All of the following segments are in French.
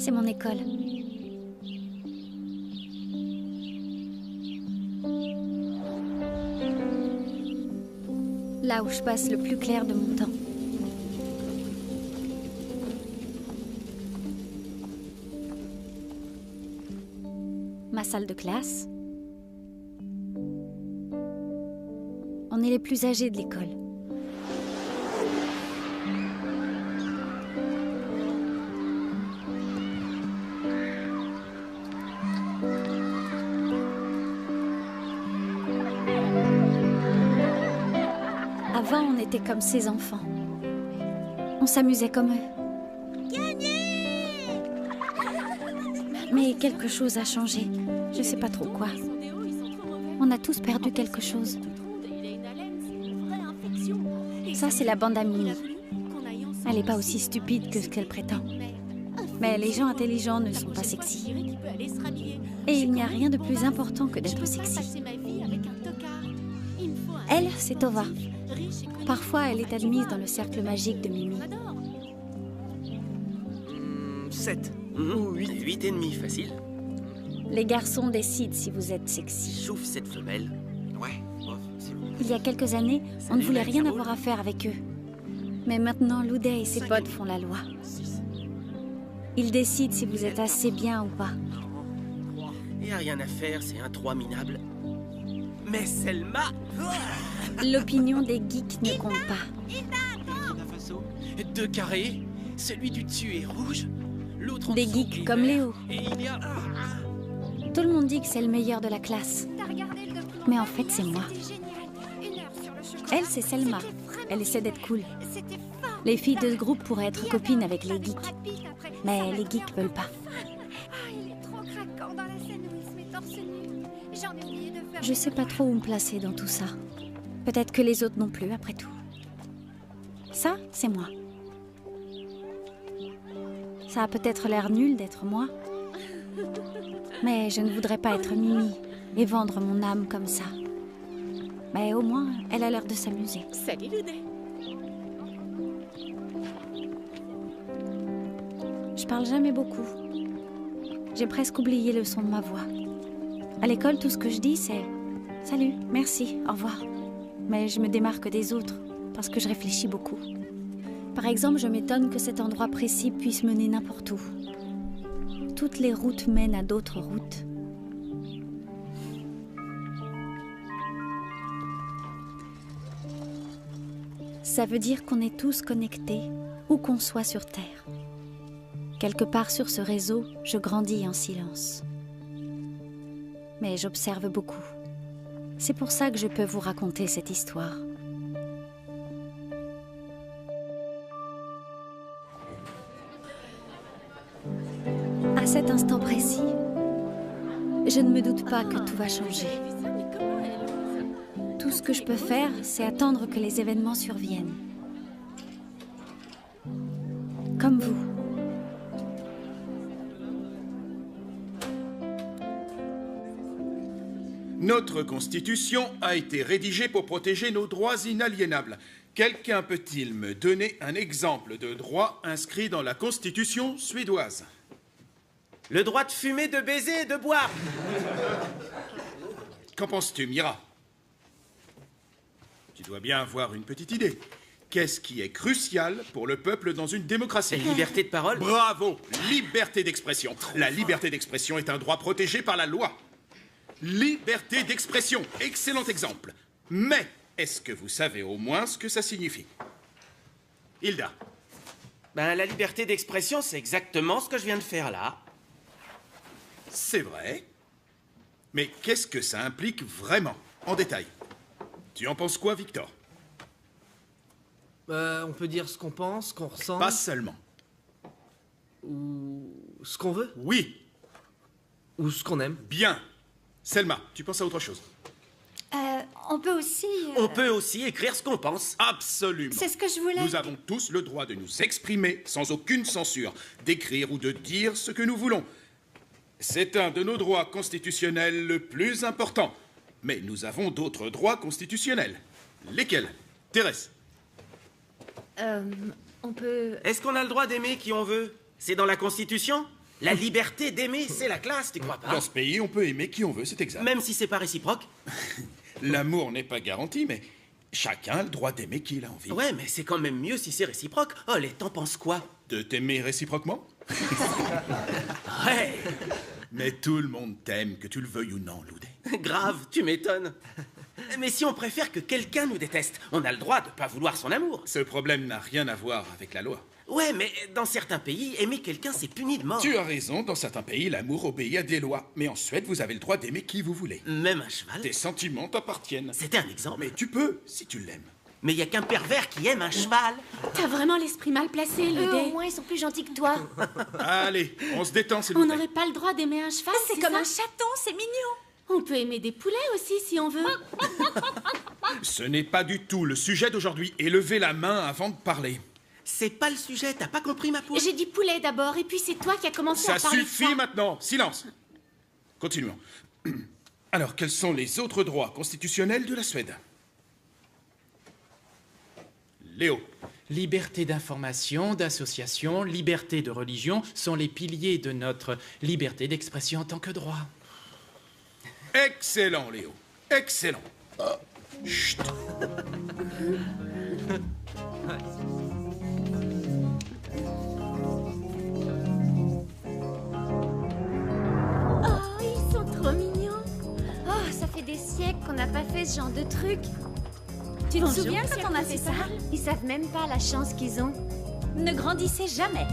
C'est mon école. Là où je passe le plus clair de mon temps. Ma salle de classe. On est les plus âgés de l'école. Avant, on était comme ces enfants. On s'amusait comme eux. Mais quelque chose a changé. Je sais pas trop quoi. On a tous perdu quelque chose. Ça, c'est la bande à Mimi. Elle n'est pas aussi stupide que ce qu'elle prétend. Mais les gens intelligents ne sont pas sexy. Et il n'y a rien de plus important que d'être sexy. Elle, c'est Tova. Parfois, elle est admise dans le cercle magique de Mimi. 7 ou 8. 8 et demi, facile. Les garçons décident si vous êtes sexy. Sauf cette femelle. Ouais, c'est bon. Il y a quelques années, on ne voulait rien avoir à faire avec eux. Mais maintenant, Loudet et ses potes font la loi. Ils décident si vous êtes assez bien ou pas. Il n'y a rien à faire, c'est un 3 minable. Mais Selma... L'opinion des geeks ne compte pas. 2 carrés, celui du dessus est rouge, l'autre en Des dessous geeks est comme vert, Léo. Et il y a... Tout le monde dit que c'est le meilleur de la classe. Mais en fait, c'est moi. Elle, c'est Selma. Elle essaie d'être cool. Les filles de ce groupe pourraient être copines avec les geeks. Mais les geeks veulent pas. Je sais pas trop où me placer dans tout ça. Peut-être que les autres non plus, après tout. Ça, c'est moi. Ça a peut-être l'air nul d'être moi. Mais je ne voudrais pas être Mimi et vendre mon âme comme ça. Mais au moins, elle a l'air de s'amuser. Salut Loudet. Je parle jamais beaucoup. J'ai presque oublié le son de ma voix. À l'école, tout ce que je dis, c'est « Salut, merci, au revoir ». Mais je me démarque des autres, parce que je réfléchis beaucoup. Par exemple, je m'étonne que cet endroit précis puisse mener n'importe où. Toutes les routes mènent à d'autres routes. Ça veut dire qu'on est tous connectés, où qu'on soit sur Terre. Quelque part sur ce réseau, je grandis en silence. Mais j'observe beaucoup. C'est pour ça que je peux vous raconter cette histoire. À cet instant précis, je ne me doute pas que tout va changer. Tout ce que je peux faire, c'est attendre que les événements surviennent. Comme vous. Notre Constitution a été rédigée pour protéger nos droits inaliénables. Quelqu'un peut-il me donner un exemple de droit inscrit dans la Constitution suédoise? Le droit de fumer, de baiser et de boire. Qu'en penses-tu, Mira? Tu dois bien avoir une petite idée. Qu'est-ce qui est crucial pour le peuple dans une démocratie? La liberté de parole. Bravo! Liberté d'expression. La liberté d'expression est un droit protégé par la loi. Liberté d'expression, excellent exemple. Mais, est-ce que vous savez au moins ce que ça signifie? Hilda? Ben, la liberté d'expression, c'est exactement ce que je viens de faire là. C'est vrai. Mais qu'est-ce que ça implique vraiment, en détail? Tu en penses quoi, Victor? On peut dire ce qu'on pense, ce qu'on ressent. Pas seulement. Ou ce qu'on veut. Oui. Ou ce qu'on aime. Bien. Selma, tu penses à autre chose? On peut aussi... On peut aussi écrire ce qu'on pense. Absolument. C'est ce que je voulais... Nous avons tous le droit de nous exprimer sans aucune censure, d'écrire ou de dire ce que nous voulons. C'est un de nos droits constitutionnels le plus important. Mais nous avons d'autres droits constitutionnels. Lesquels? Thérèse? On peut... Est-ce qu'on a le droit d'aimer qui on veut? C'est dans la Constitution? La liberté d'aimer, c'est la classe, tu crois pas? Dans ce pays, on peut aimer qui on veut, c'est exact. Même si c'est pas réciproque? L'amour n'est pas garanti, mais chacun a le droit d'aimer qui il a envie. Ouais, mais c'est quand même mieux si c'est réciproque. Oh, t'en penses quoi? De t'aimer réciproquement? Ouais. Mais tout le monde t'aime, que tu le veuilles ou non, Loudé. Grave, tu m'étonnes. Mais si on préfère que quelqu'un nous déteste, on a le droit de pas vouloir son amour. Ce problème n'a rien à voir avec la loi. Ouais, mais dans certains pays, aimer quelqu'un, c'est puni de mort. Tu as raison, dans certains pays, l'amour obéit à des lois. Mais en Suède, vous avez le droit d'aimer qui vous voulez. Même un cheval. Tes sentiments t'appartiennent. C'était un exemple. Mais tu peux, si tu l'aimes. Mais y a qu'un pervers qui aime un cheval. T'as vraiment l'esprit mal placé, Eux, au Ludé. moins, ils sont plus gentils que toi. Allez, on se détend, s'il vous On plaît. n'aurait pas le droit d'aimer un cheval, C'est comme ça un chaton, c'est mignon. On peut aimer des poulets aussi, si on veut. Ce n'est pas du tout le sujet d'aujourd'hui. Et levez la main avant de parler. C'est pas le sujet, t'as pas compris ma poule? J'ai dit poulet d'abord, et puis c'est toi qui as commencé Ça à parler de suffit ça. maintenant. Silence. Continuons. Alors, quels sont les autres droits constitutionnels de la Suède? Léo. Liberté d'information, d'association, liberté de religion sont les piliers de notre liberté d'expression en tant que droit. Excellent, Léo. Excellent. Chut. Oh, ils sont trop mignons. Oh, ça fait des siècles qu'on n'a pas fait ce genre de truc. Tu te Bonjour, souviens monsieur quand on a fait ça? Ils savent même pas la chance qu'ils ont. Ne grandissez jamais.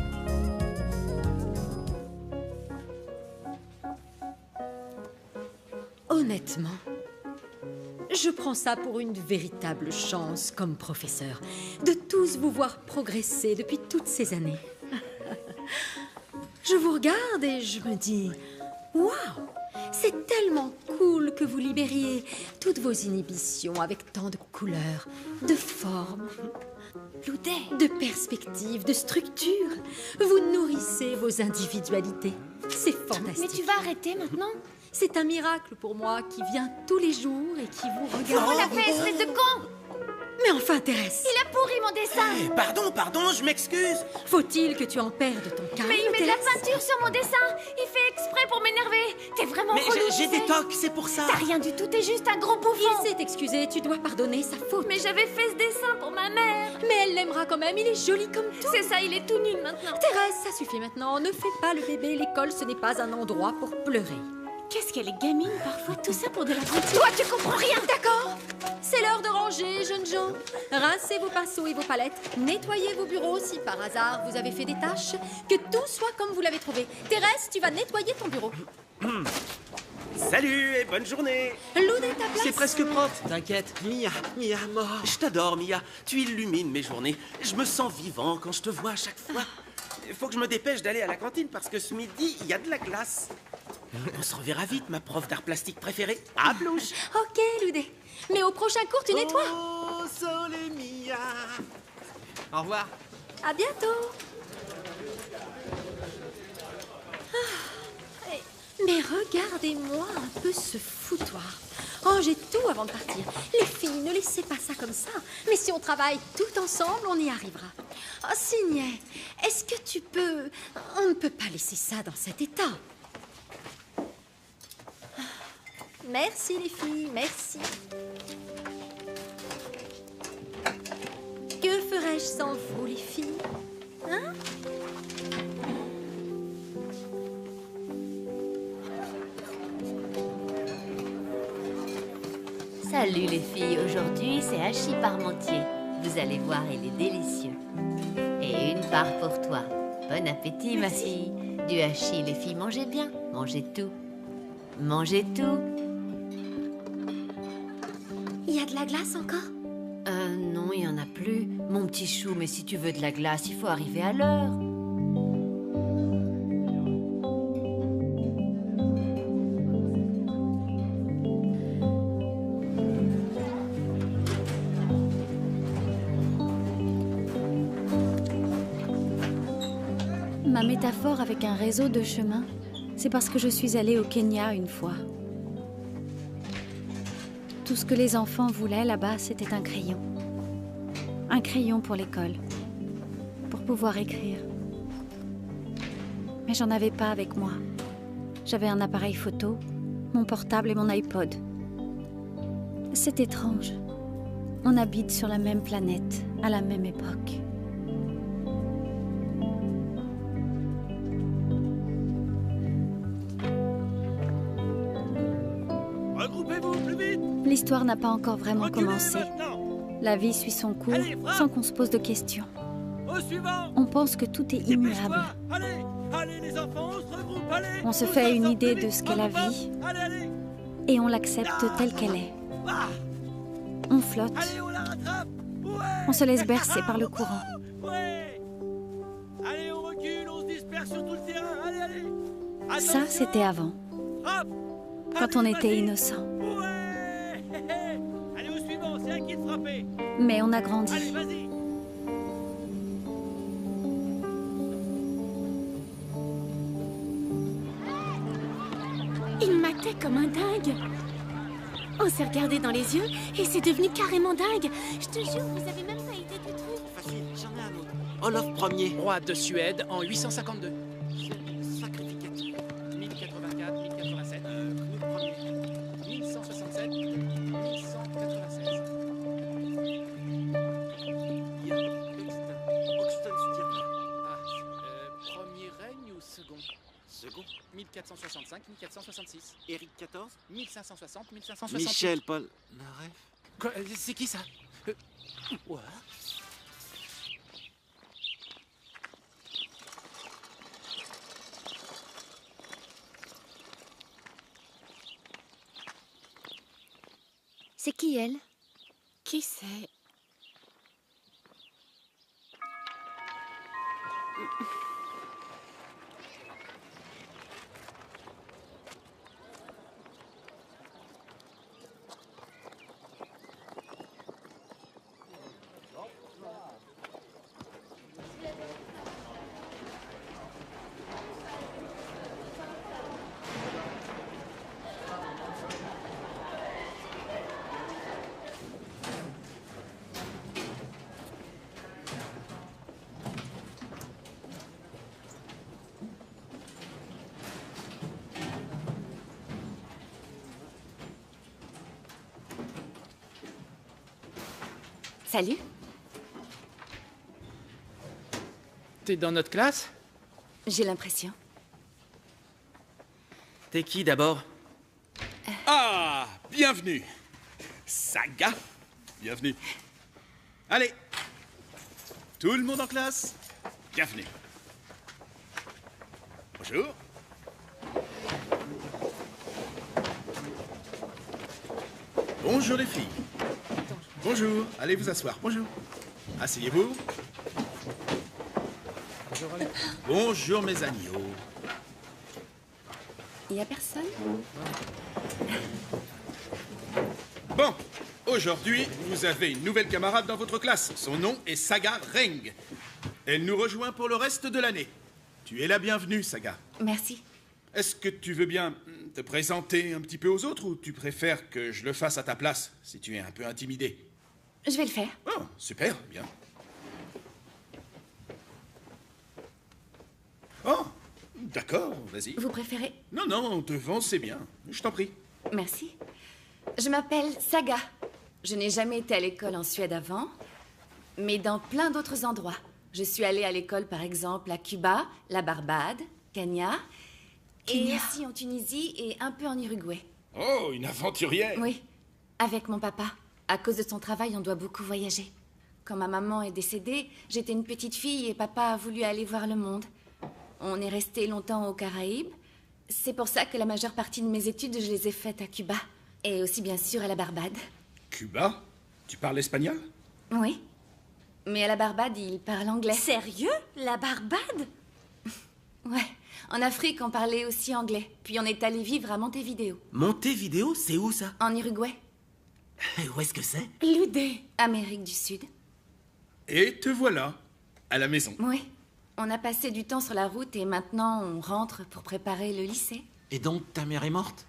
Honnêtement, je prends ça pour une véritable chance comme professeur, de tous vous voir progresser depuis toutes ces années. Je vous regarde et je me dis, waouh, c'est tellement cool que vous libériez toutes vos inhibitions avec tant de couleurs, de formes, de perspectives, de structures. Vous nourrissez vos individualités. C'est fantastique. Mais tu vas arrêter maintenant? C'est un miracle pour moi qui vient tous les jours et qui vous regarde. On l'a fait, espèce de con! Mais enfin, Thérèse, Il a pourri mon dessin! Eh, pardon, je m'excuse. faut-il que tu en perdes ton calme, Mais il met de la Thérèse? peinture sur mon dessin! Il fait exprès pour m'énerver! T'es vraiment Mais relou, j'ai tu des sais. tocs, c'est pour ça. T'as rien du tout, t'es juste un gros bouffon! Il s'est excusé, tu dois pardonner sa faute. Mais j'avais fait ce dessin pour ma mère! Mais elle l'aimera quand même, il est joli comme tout. C'est ça, il est tout nul maintenant! Thérèse, ça suffit maintenant, ne fais pas le bébé, l'école ce n'est pas un endroit pour pleurer. Qu'est-ce qu'elle est gamine parfois, tout ça pour de la peinture. Toi, tu comprends rien! D'accord, c'est l'heure de ranger, jeunes gens. Rincez vos pinceaux et vos palettes, nettoyez vos bureaux si par hasard vous avez fait des tâches, que tout soit comme vous l'avez trouvé. Thérèse, tu vas nettoyer ton bureau. Salut et bonne journée. Loudé ta place. C'est presque propre, t'inquiète. Mia, mort. Je t'adore, Mia. Tu illumines mes journées. Je me sens vivant quand je te vois à chaque fois. Il faut que je me dépêche d'aller à la cantine parce que ce midi, il y a de la glace. On se reverra vite, ma prof d'art plastique préférée. À blouche. Ok, Loudé. Mais au prochain cours, tu nettoies. Oh, Sole Mia. Au revoir. À bientôt. Mais regardez-moi un peu ce foutoir. Oh, j'ai tout avant de partir. Les filles, ne laissez pas ça comme ça. Mais si on travaille tout ensemble, on y arrivera. Oh, Signet, est-ce que tu peux... On ne peut pas laisser ça dans cet état. Merci les filles, merci. Que ferais-je sans vous les filles? Hein? Salut les filles, aujourd'hui c'est hachis parmentier. Vous allez voir, il est délicieux. Et une part pour toi. Bon appétit ma fille. Du hachis, les filles, mangez bien. Mangez tout. Mangez tout. Il y a de la glace encore? Non, il y en a plus. Mon petit chou, mais si tu veux de la glace, il faut arriver à l'heure. Ma métaphore avec un réseau de chemins, c'est parce que je suis allée au Kenya une fois. Tout ce que les enfants voulaient là-bas, c'était un crayon. Un crayon pour l'école, pour pouvoir écrire. mais j'en avais pas avec moi. J'avais un appareil photo, mon portable et mon iPod. C'est étrange. On habite sur la même planète, à la même époque. Regroupez-vous plus vite. L'histoire n'a pas encore vraiment Reculez commencé. maintenant. La vie suit son cours Allez, frappe. sans qu'on se pose de questions. Au suivant. On pense que tout est immuable. Dépêche-toi. Allez, allez les enfants, on se regroupe, allez. On se Tous fait une ensemble, idée plus de vite. ce qu'est la Hop, hop. vie Allez, allez. et on l'accepte telle qu'elle est. Ah, On flotte, allez, on la rattrape. Ouais. on se laisse bercer par le courant. Ouais. Allez, on recule, on se disperse sur tout le terrain. Allez, allez. Ça, Attention. c'était avant, Hop. quand on Allez, était vas-y. innocent. Ouais. Allez, au suivant, c'est à qui de frapper. Mais on a Allez, grandi. vas-y. Il matait comme un dingue. On s'est regardé dans les yeux et c'est devenu carrément dingue. Je te jure, vous avez même pas idée du truc. Facile, j'en ai un autre. Olaf Ier. Roi de Suède en 852. Sacrificateur. 1084, 1087, Knut Ier. 1167, 1196. Oxenstierna. Premier règne ou second Second. 1465, 1466. Éric XIV. 1560, 1560. Michel Paul. Naref. Quoi, c'est qui ça What C'est qui elle? Qui c'est? Salut. T'es dans notre classe J'ai l'impression. T'es qui d'abord? Ah, bienvenue. Saga, bienvenue. Allez, tout le monde en classe, bienvenue. Bonjour. Bonjour les filles. Bonjour, allez vous asseoir, bonjour. Asseyez-vous. Bonjour mes agneaux. Il y a personne? Bon, aujourd'hui, vous avez une nouvelle camarade dans votre classe. Son nom est Saga Reng. Elle nous rejoint pour le reste de l'année. Tu es la bienvenue, Saga. Merci. Est-ce que tu veux bien te présenter un petit peu aux autres ou tu préfères que je le fasse à ta place, si tu es un peu intimidé? Je vais le faire. Oh, super, bien. Oh, d'accord, vas-y. Vous préférez? Non, non, devant, c'est bien. Je t'en prie. Merci. Je m'appelle Saga. Je n'ai jamais été à l'école en Suède avant, mais dans plein d'autres endroits. Je suis allée à l'école, par exemple, à Cuba, la Barbade, Kenya, et aussi en Tunisie et un peu en Uruguay. Oh, une aventurière. Oui, avec mon papa. À cause de son travail, on doit beaucoup voyager. Quand ma maman est décédée, j'étais une petite fille et papa a voulu aller voir le monde. On est resté longtemps aux Caraïbes. C'est pour ça que la majeure partie de mes études, je les ai faites à Cuba. Et aussi, bien sûr, à la Barbade. Cuba? Tu parles espagnol? Oui. Mais à la Barbade, ils parlent anglais. Sérieux? La Barbade? Ouais. En Afrique, on parlait aussi anglais. Puis on est allé vivre à Montevideo, Montevideo, c'est où ça? en Uruguay. Où est-ce que c'est? Loudé. Amérique du Sud. Et te voilà, à la maison. Oui. On a passé du temps sur la route et maintenant on rentre pour préparer le lycée. Et donc, ta mère est morte?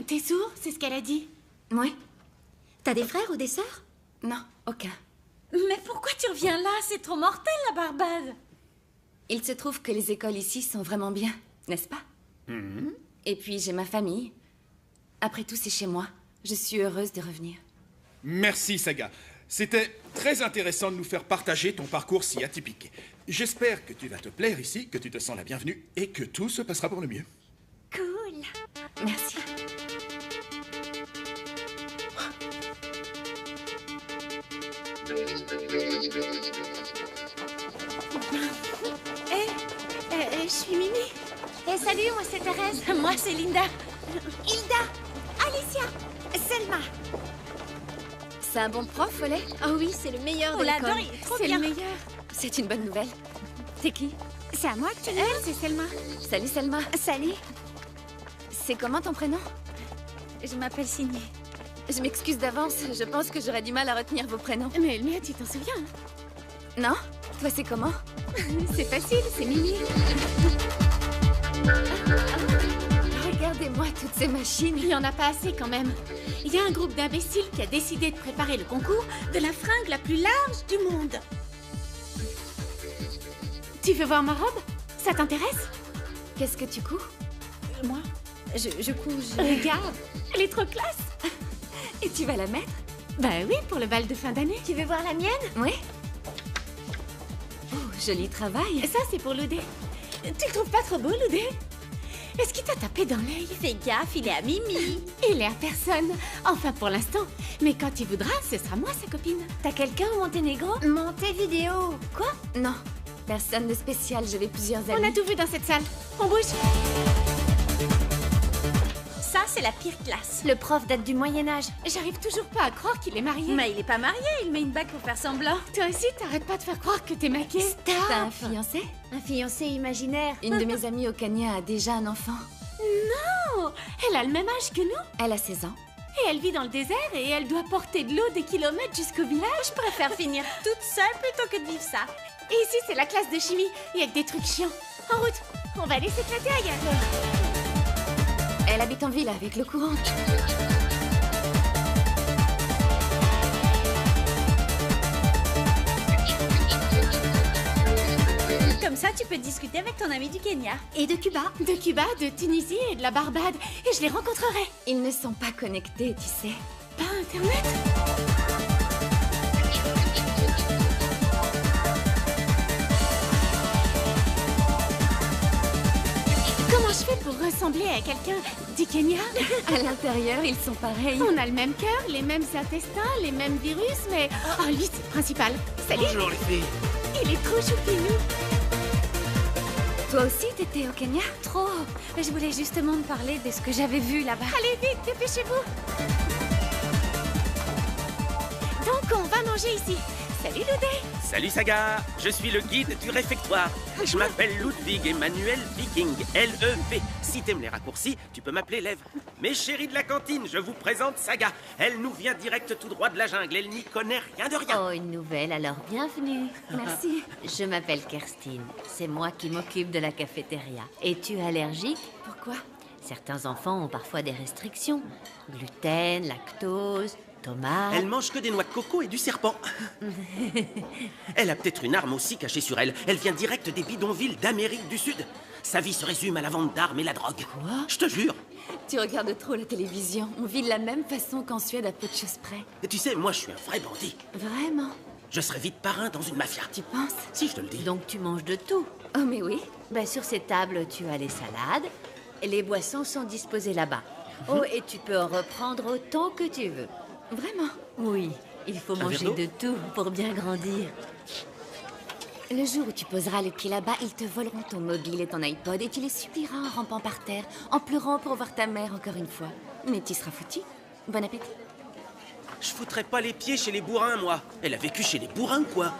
T'es sourd? C'est ce qu'elle a dit. Oui. T'as des frères ou des sœurs? Non, aucun. Mais pourquoi tu reviens là? C'est trop mortel, la Barbade. Il se trouve que les écoles ici sont vraiment bien. n'est-ce pas? Et puis j'ai ma famille. Après tout, c'est chez moi. Je suis heureuse de revenir. Merci, Saga. C'était très intéressant de nous faire partager ton parcours si atypique. J'espère que tu vas te plaire ici, que tu te sens la bienvenue et que tout se passera pour le mieux. Cool. Merci. Je suis Mimi. Et salut, moi c'est Thérèse. Moi, c'est Linda. Hilda, Alicia, Selma. C'est un bon prof, Follet? Oh oui, c'est le meilleur On de l'adore, l'école. il est trop C'est bien. le meilleur. C'est une bonne nouvelle. C'est qui? C'est à moi que tu dis. Elle, c'est Selma. Salut, Selma. Salut, C'est comment ton prénom? je m'appelle Signé. Je m'excuse d'avance. Je pense que j'aurais du mal à retenir vos prénoms. Mais le mien, tu t'en souviens? Non? Toi, c'est comment? C'est facile, c'est Mimi. Regardez-moi toutes ces machines. Il n'y en a pas assez quand même. Il y a un groupe d'imbéciles qui a décidé de préparer le concours de la fringue la plus large du monde. Tu veux voir ma robe? Ça t'intéresse? Qu'est-ce que tu couds? Moi, je couds. Regarde, elle est trop classe. Et tu vas la mettre? Bah oui, pour le bal de fin d'année. Tu veux voir la mienne? Oui. Oh, joli travail. Ça, c'est pour Loudé. Tu le trouves pas trop beau, Loudé? Est-ce qu'il t'a tapé dans l'œil? Fais gaffe, il est à Mimi. Il est à personne. Enfin, pour l'instant. Mais quand il voudra, ce sera moi, sa copine. T'as quelqu'un au Monténégro? Montevideo. Quoi? Non, personne de spécial. J'avais plusieurs amis. On a tout vu dans cette salle. On bouge. Ça, c'est la pire classe. Le prof date du Moyen-Âge. J'arrive toujours pas à croire qu'il est marié. Mais il est pas marié, il met une bague pour faire semblant. Toi aussi, t'arrêtes pas de faire croire que t'es maquée. T'as un fiancé? Un fiancé imaginaire. Une de mes amies au Kenya a déjà un enfant. Non, elle a le même âge que nous. Elle a 16 ans. Et elle vit dans le désert et elle doit porter de l'eau des kilomètres jusqu'au village. Je préfère finir toute seule plutôt que de vivre ça. Et ici, c'est la classe de chimie. Il y a que des trucs chiants. En route, on va aller s'éclater ailleurs. Elle habite en ville avec le courant. Comme ça, tu peux discuter avec ton ami du Kenya. Et de Cuba. De Cuba, de Tunisie et de la Barbade. Et je les rencontrerai. Ils ne sont pas connectés, tu sais. Pas Internet? Comment je fais pour ressembler à quelqu'un du Kenya? À l'intérieur, ils sont pareils. On a le même cœur, les mêmes intestins, les mêmes virus, mais... Oh, lui, c'est le principal. Salut. Bonjour les filles. Il est trop choupinou. Toi aussi, t'étais au Kenya? Trop. Je voulais justement te parler de ce que j'avais vu là-bas. Allez, vite, dépêchez-vous. Donc, on va manger ici. Salut, Loudé. Salut Saga, je suis le guide du réfectoire. Je m'appelle Ludwig Emmanuel Viking, L-E-V. Si t'aimes les raccourcis, tu peux m'appeler Lev. Mes chéris de la cantine, je vous présente Saga. Elle nous vient direct tout droit de la jungle, elle n'y connaît rien de rien. Oh, une nouvelle, alors bienvenue. Merci. Je m'appelle Kerstine. C'est moi qui m'occupe de la cafétéria. Es-tu allergique? Pourquoi? Certains enfants ont parfois des restrictions. Gluten, lactose, tomates... Elle mange que des noix de coco et du serpent. Elle a peut-être une arme aussi cachée sur elle. Elle vient direct des bidonvilles d'Amérique du Sud. Sa vie se résume à la vente d'armes et la drogue. Quoi? Je te jure. Tu regardes trop la télévision. On vit de la même façon qu'en Suède à peu de choses près. Et tu sais, moi je suis un vrai bandit. Vraiment? Je serais vite parrain dans une mafia. Tu penses? Si, je te le dis. Donc tu manges de tout? Oh, mais oui. Ben, sur ces tables, tu as les salades. Les boissons sont disposées là-bas. Oh, et tu peux en reprendre autant que tu veux. Vraiment? Oui, il faut manger verre d'eau de tout pour bien grandir. Le jour où tu poseras le pied là-bas, ils te voleront ton mobile et ton iPod et tu les supplieras en rampant par terre, en pleurant pour voir ta mère encore une fois. Mais tu seras foutu. Bon appétit. Je foutrais pas les pieds chez les bourrins, moi. Elle a vécu chez les bourrins, quoi.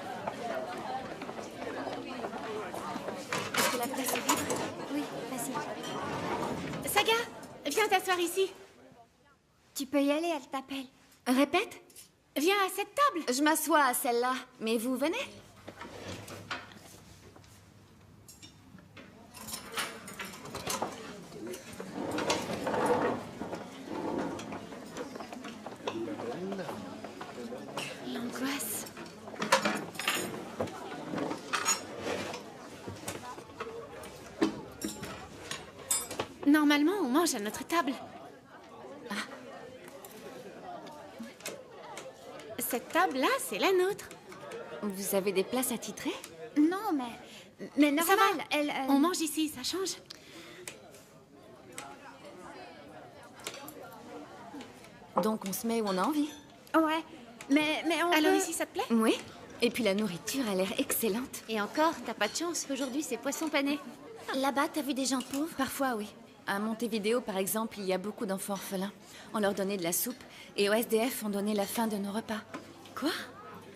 Est-ce que la place est libre? Oui, vas-y. Saga, viens t'asseoir ici. Tu peux y aller, elle t'appelle. Répète. Viens à cette table. Je m'assois à celle-là. Mais vous venez? L'angoisse. Normalement, on mange à notre table. Cette table-là, c'est la nôtre. Vous avez des places attitrées? Non, mais normal. Ça va. Elle, On mange ici, ça change. Donc on se met où on a envie. Ouais, mais on Alors peut... ici, ça te plaît? Oui. Et puis la nourriture a l'air excellente. Et encore, t'as pas de chance. Aujourd'hui, c'est poisson pané. Là-bas, t'as vu des gens pauvres? Parfois, oui. À Montevideo, par exemple, il y a beaucoup d'enfants orphelins. On leur donnait de la soupe, et au SDF, on donnait la fin de nos repas. Quoi?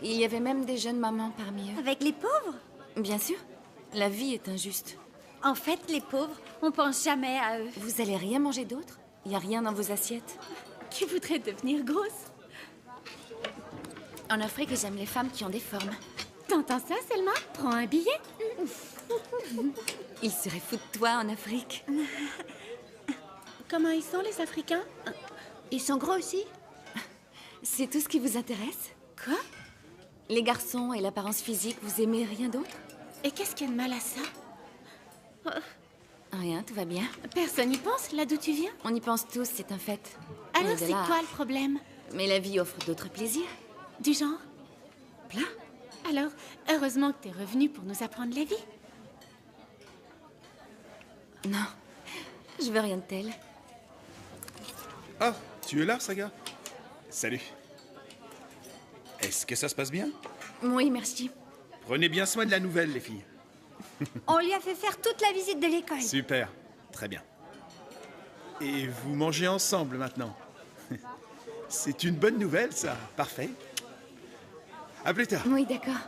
Il y avait même des jeunes mamans parmi eux. Avec les pauvres? Bien sûr. La vie est injuste. En fait, les pauvres, on pense jamais à eux. Vous allez rien manger d'autre? Il y a rien dans vos assiettes? Qui voudrait devenir grosse? En Afrique, j'aime les femmes qui ont des formes. T'entends ça, Selma? Prends un billet. Ils seraient fous de toi en Afrique. Comment ils sont, les Africains? Ils sont gros aussi? C'est tout ce qui vous intéresse? Quoi? Les garçons et l'apparence physique, vous aimez rien d'autre? Et qu'est-ce qu'il y a de mal à ça? Rien, tout va bien. Personne n'y pense, là d'où tu viens? On y pense tous, c'est un fait. Alors Mais de c'est là- quoi le problème? Mais la vie offre d'autres plaisirs. Du genre? Plein. Alors, heureusement que t'es revenu pour nous apprendre la vie. Non, je veux rien de tel. Ah, tu es là, Saga? Salut. Est-ce que ça se passe bien? Oui, merci. Prenez bien soin de la nouvelle, les filles. On lui a fait faire toute la visite de l'école. Super, très bien. Et vous mangez ensemble maintenant. C'est une bonne nouvelle, ça. Parfait. À plus tard. Oui, d'accord.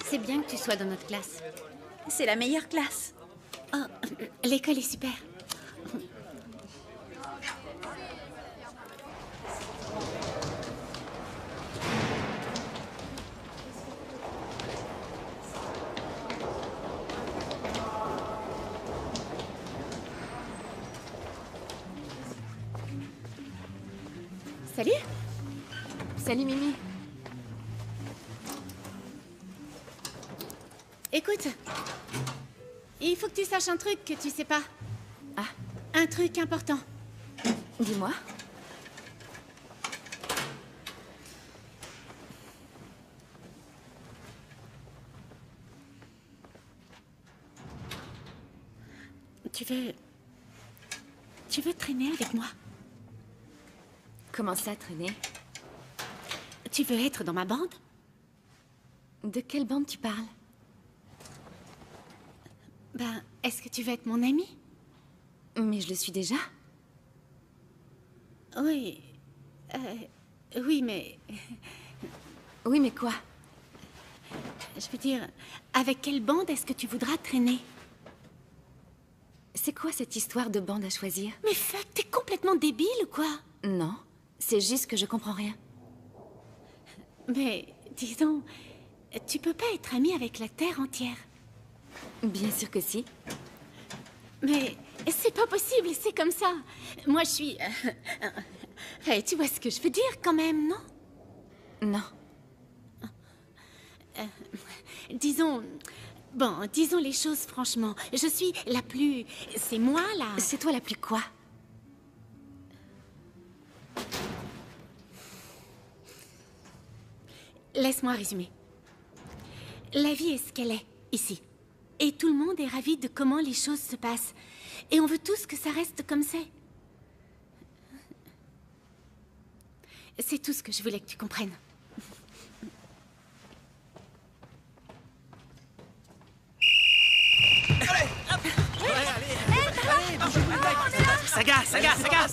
C'est bien que tu sois dans notre classe. C'est la meilleure classe. Oh, l'école est super. Salut. Salut, Mimi. Écoute, il faut que tu saches un truc que tu sais pas. Ah. Un truc important. Dis-moi. Tu veux traîner avec moi? Comment ça, traîner? Tu veux être dans ma bande? De quelle bande tu parles? Ben, est-ce que tu veux être mon ami? Mais je le suis déjà. Oui. Oui, mais... Oui, mais quoi? Je veux dire, avec quelle bande est-ce que tu voudras traîner? C'est quoi cette histoire de bande à choisir? Mais fuck, t'es complètement débile ou quoi? Non, c'est juste que je comprends rien. Mais, disons, tu peux pas être ami avec la Terre entière. Bien sûr que si. Mais c'est pas possible, c'est comme ça. Moi, je suis... Hey, tu vois ce que je veux dire quand même, non? Non. Disons... Bon, disons les choses franchement. Je suis la plus... C'est moi, là. C'est toi la plus quoi? Laisse-moi résumer. La vie est ce qu'elle est, ici. Et tout le monde est ravi de comment les choses se passent. Et on veut tous que ça reste comme c'est. C'est tout ce que je voulais que tu comprennes. Saga, Saga, Saga.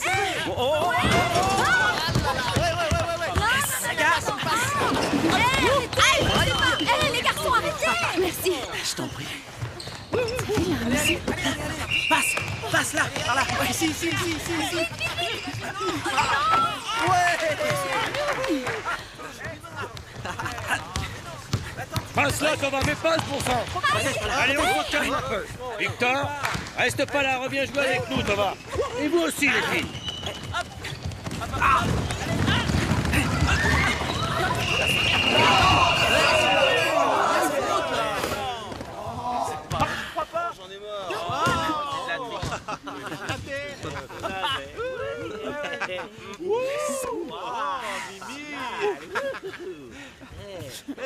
Oh, oh, oh, oh. Saga. Hé, les garçons, arrêtez! Merci. Je t'en prie. Passe, passe là, par là. Ouais, ici. Passe là, qu'on va mais passe pour ça. Allez, on se calme un peu. Victor, reste pas là, reviens jouer avec nous, Thomas. Et vous aussi, les filles.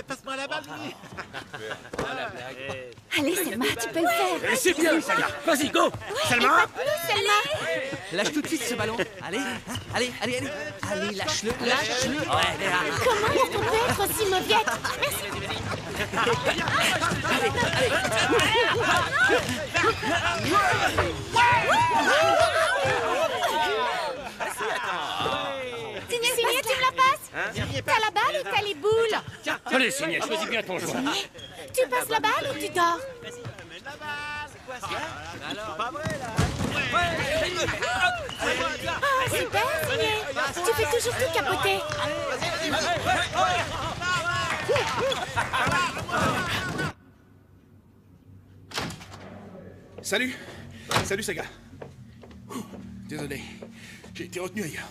Passe-moi la balle, Mimi. Allez, Selma, tu peux le faire. C'est bien, Selma. Vas-y, go. Selma. Lâche tout de suite ce ballon. Allez, hein, allez. Allez, lâche-le. Ouais, Comment est-ce qu'on peut être aussi mauviette? Signé, tu me la passes? T'as la balle ou t'as les boules? Allez, Signé, choisis bien ton joueur. Tu passes la balle ou tu dors? Ah, super, Signé. Tu fais toujours tout capoter. Salut. Salut, Saga. Désolé, j'ai été retenu ailleurs.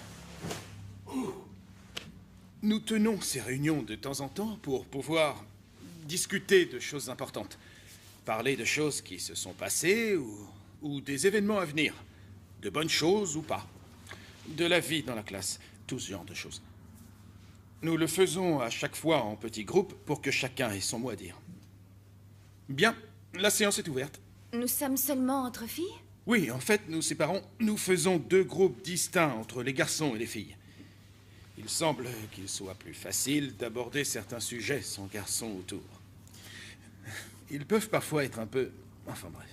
Nous tenons ces réunions de temps en temps pour pouvoir discuter de choses importantes. Parler de choses qui se sont passées ou des événements à venir. De bonnes choses ou pas. De la vie dans la classe. Tout ce genre de choses. Nous le faisons à chaque fois en petits groupes pour que chacun ait son mot à dire. Bien, la séance est ouverte. Nous sommes seulement entre filles? Oui, en fait, nous faisons 2 groupes distincts entre les garçons et les filles. Il semble qu'il soit plus facile d'aborder certains sujets sans garçons autour. Ils peuvent parfois être un peu... Enfin bref.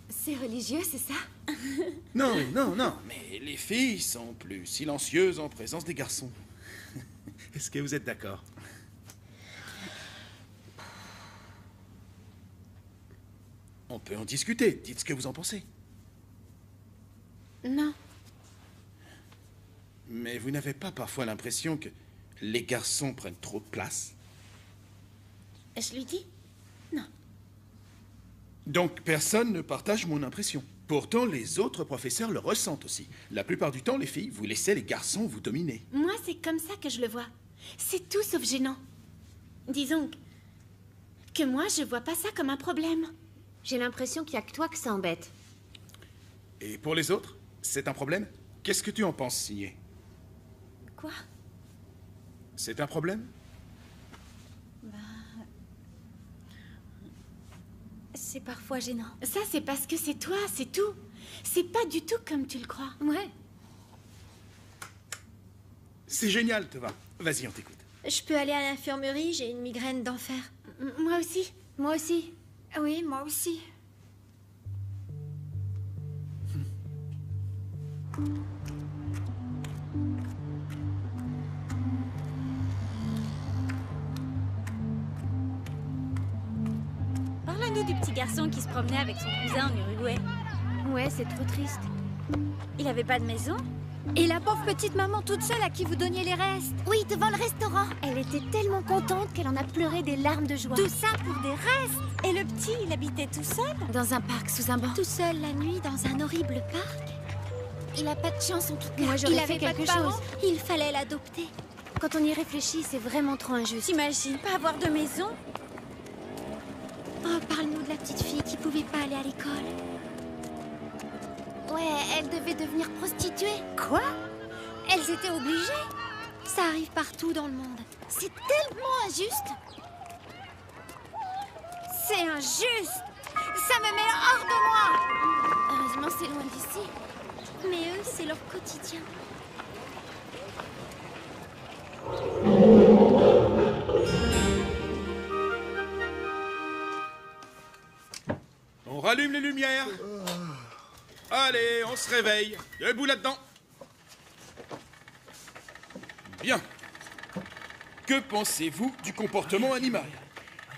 C'est religieux, c'est ça? Non, mais les filles sont plus silencieuses en présence des garçons. Est-ce que vous êtes d'accord? On peut en discuter. Dites ce que vous en pensez. Non. Mais vous n'avez pas parfois l'impression que les garçons prennent trop de place? Je lui dis? Non. Donc personne ne partage mon impression. Pourtant, les autres professeurs le ressentent aussi. La plupart du temps, les filles, vous laissez les garçons vous dominer. Moi, c'est comme ça que je le vois. C'est tout sauf gênant. Disons que moi, je vois pas ça comme un problème. J'ai l'impression qu'il y a que toi que ça embête. Et pour les autres, c'est un problème? Qu'est-ce que tu en penses, Signé? Quoi? C'est un problème? C'est parfois gênant. Ça, c'est parce que c'est toi, c'est tout. C'est pas du tout comme tu le crois. Ouais. C'est génial, Tova. Vas-y, on t'écoute. Je peux aller à l'infirmerie, j'ai une migraine d'enfer. Moi aussi. Moi aussi. Oui, moi aussi. Parle-nous du petit garçon qui se promenait avec son cousin en Uruguay. Ouais, c'est trop triste. Il avait pas de maison? Et la pauvre petite maman toute seule à qui vous donniez les restes. Oui, devant le restaurant. Elle était tellement contente qu'elle en a pleuré des larmes de joie. Tout ça pour des restes. Et le petit, il habitait tout seul? Dans un parc, sous un banc. Tout seul la nuit, dans un horrible parc? Il a pas de chance en tout cas. Moi, Il j'aurais avait fait quelque quelque chose. chose. Il fallait l'adopter. Quand on y réfléchit, c'est vraiment trop injuste. T'imagines pas avoir de maison? Oh, parle-nous de la petite fille qui pouvait pas aller à l'école. Ouais, elle devait devenir prostituée. Quoi? Elles étaient obligées? Ça arrive partout dans le monde. C'est tellement injuste. C'est injuste! Ça me met hors de moi! Heureusement, c'est loin d'ici. Mais eux, c'est leur quotidien. On rallume les lumières. Allez, on se réveille. Debout là-dedans. Bien. Que pensez-vous du comportement animal?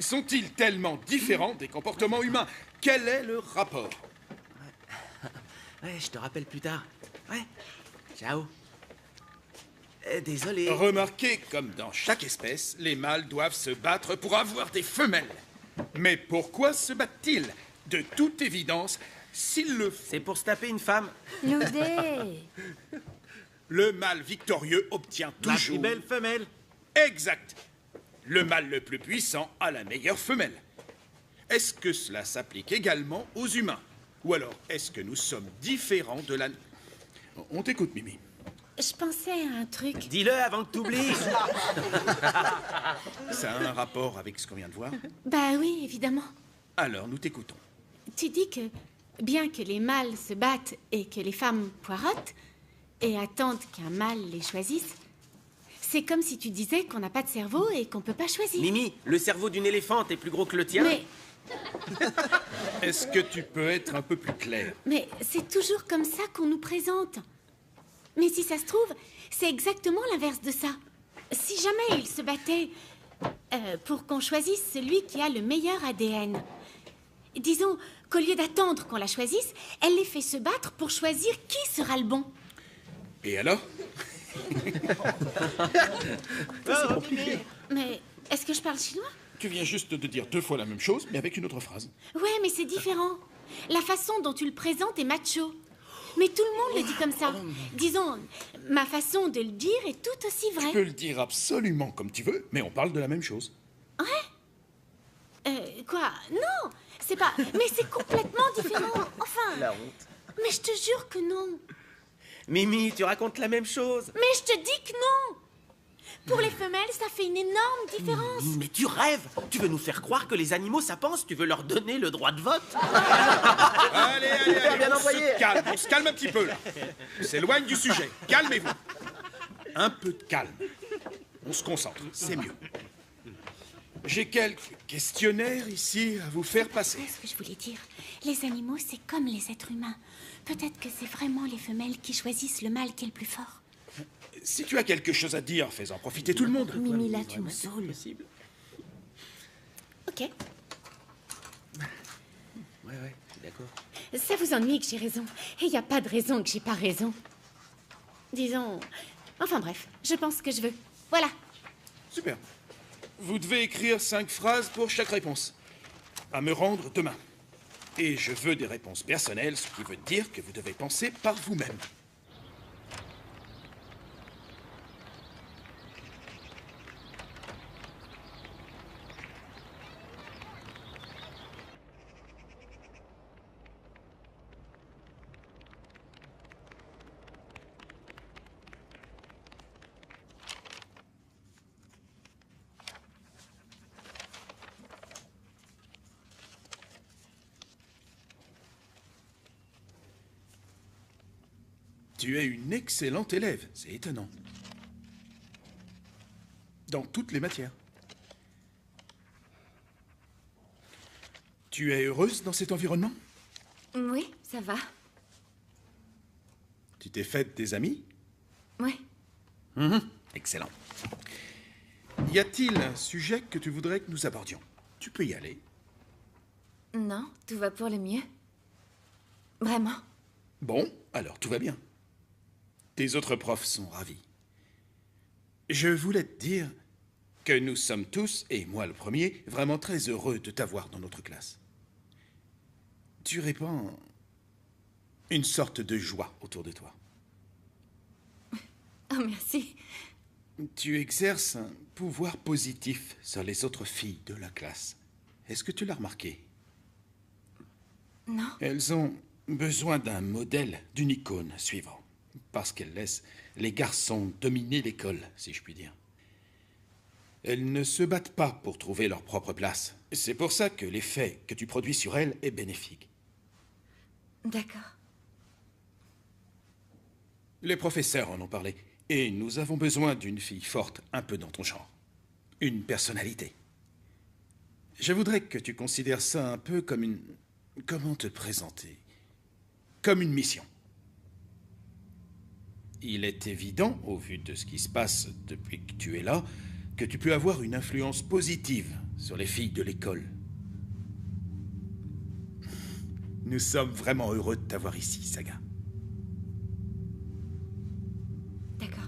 Sont-ils tellement différents des comportements humains? Quel est le rapport? Ouais, je te rappelle plus tard. Ouais. Ciao. Désolé. Remarquez, comme dans chaque espèce, les mâles doivent se battre pour avoir des femelles. Mais pourquoi se battent-ils? De toute évidence, s'ils le font... C'est pour se taper une femme. Loudé. Le mâle victorieux obtient La toujours... plus belle femelle. Exact. Le mâle le plus puissant a la meilleure femelle. Est-ce que cela s'applique également aux humains? Ou alors, est-ce que nous sommes différents de la... On t'écoute, Mimi. je pensais à un truc. Dis-le avant que t'oublies. Ça a un rapport avec ce qu'on vient de voir? Bah oui, évidemment. Alors, nous t'écoutons. Tu dis que, bien que les mâles se battent et que les femmes poirotent, et attendent qu'un mâle les choisisse, c'est comme si tu disais qu'on n'a pas de cerveau et qu'on peut pas choisir. Mimi, le cerveau d'une éléphante est plus gros que le tien. Est-ce que tu peux être un peu plus clair? Mais c'est toujours comme ça qu'on nous présente. Mais si ça se trouve, c'est exactement l'inverse de ça. Si jamais ils se battaient pour qu'on choisisse celui qui a le meilleur ADN, disons qu'au lieu d'attendre qu'on la choisisse, elle les fait se battre pour choisir qui sera le bon. Et alors? C'est compliqué. Mais est-ce que je parle chinois? Tu viens juste de dire 2 fois la même chose, mais avec une autre phrase. Ouais, mais c'est différent. La façon dont tu le présentes est macho. Mais tout le monde le dit comme ça. Disons, ma façon de le dire est tout aussi vraie. Tu peux le dire absolument comme tu veux, mais on parle de la même chose. Ouais? Quoi? Non! C'est pas... Mais c'est complètement différent. Enfin... La honte. Mais je te jure que non. Mimi, tu racontes la même chose. Mais je te dis que non! Pour les femelles, ça fait une énorme différence. Mais tu rêves. Tu veux nous faire croire que les animaux, ça pense. Tu veux leur donner le droit de vote. Allez, bien on envoyé. on se calme un petit peu, là. On s'éloigne du sujet. Calmez-vous. Un peu de calme. On se concentre, c'est mieux. J'ai quelques questionnaires ici à vous faire passer. C'est ce que je voulais dire. Les animaux, c'est comme les êtres humains. Peut-être que c'est vraiment les femelles qui choisissent le mâle qui est le plus fort. Si tu as quelque chose à dire, fais-en profiter tout le monde. Mimi, là, tu me saoules. Ok. Ouais, je suis d'accord. Ça vous ennuie que j'ai raison. Et il n'y a pas de raison que j'ai pas raison. Disons... Enfin bref, je pense que je veux. Voilà. Super. Vous devez écrire 5 phrases pour chaque réponse. À me rendre demain. Et je veux des réponses personnelles, ce qui veut dire que vous devez penser par vous-même. Tu es une excellente élève, c'est étonnant. Dans toutes les matières. Tu es heureuse dans cet environnement? Oui, ça va. Tu t'es faite des amis? Oui. Excellent. Y a-t-il un sujet que tu voudrais que nous abordions? Tu peux y aller. Non, tout va pour le mieux. Vraiment. Bon, alors tout va bien. Tes autres profs sont ravis. Je voulais te dire que nous sommes tous, et moi le premier, vraiment très heureux de t'avoir dans notre classe. Tu répands une sorte de joie autour de toi. Oh, merci. Tu exerces un pouvoir positif sur les autres filles de la classe. Est-ce que tu l'as remarqué? Non. Elles ont besoin d'un modèle, d'une icône suivant. Parce qu'elles laissent les garçons dominer l'école, si je puis dire. Elles ne se battent pas pour trouver leur propre place. C'est pour ça que l'effet que tu produis sur elles est bénéfique. D'accord. Les professeurs en ont parlé. Et nous avons besoin d'une fille forte, un peu dans ton genre. Une personnalité. Je voudrais que tu considères ça un peu comme une... Comment te présenter? Comme une mission. Il est évident, au vu de ce qui se passe depuis que tu es là, que tu peux avoir une influence positive sur les filles de l'école. Nous sommes vraiment heureux de t'avoir ici, Saga. D'accord.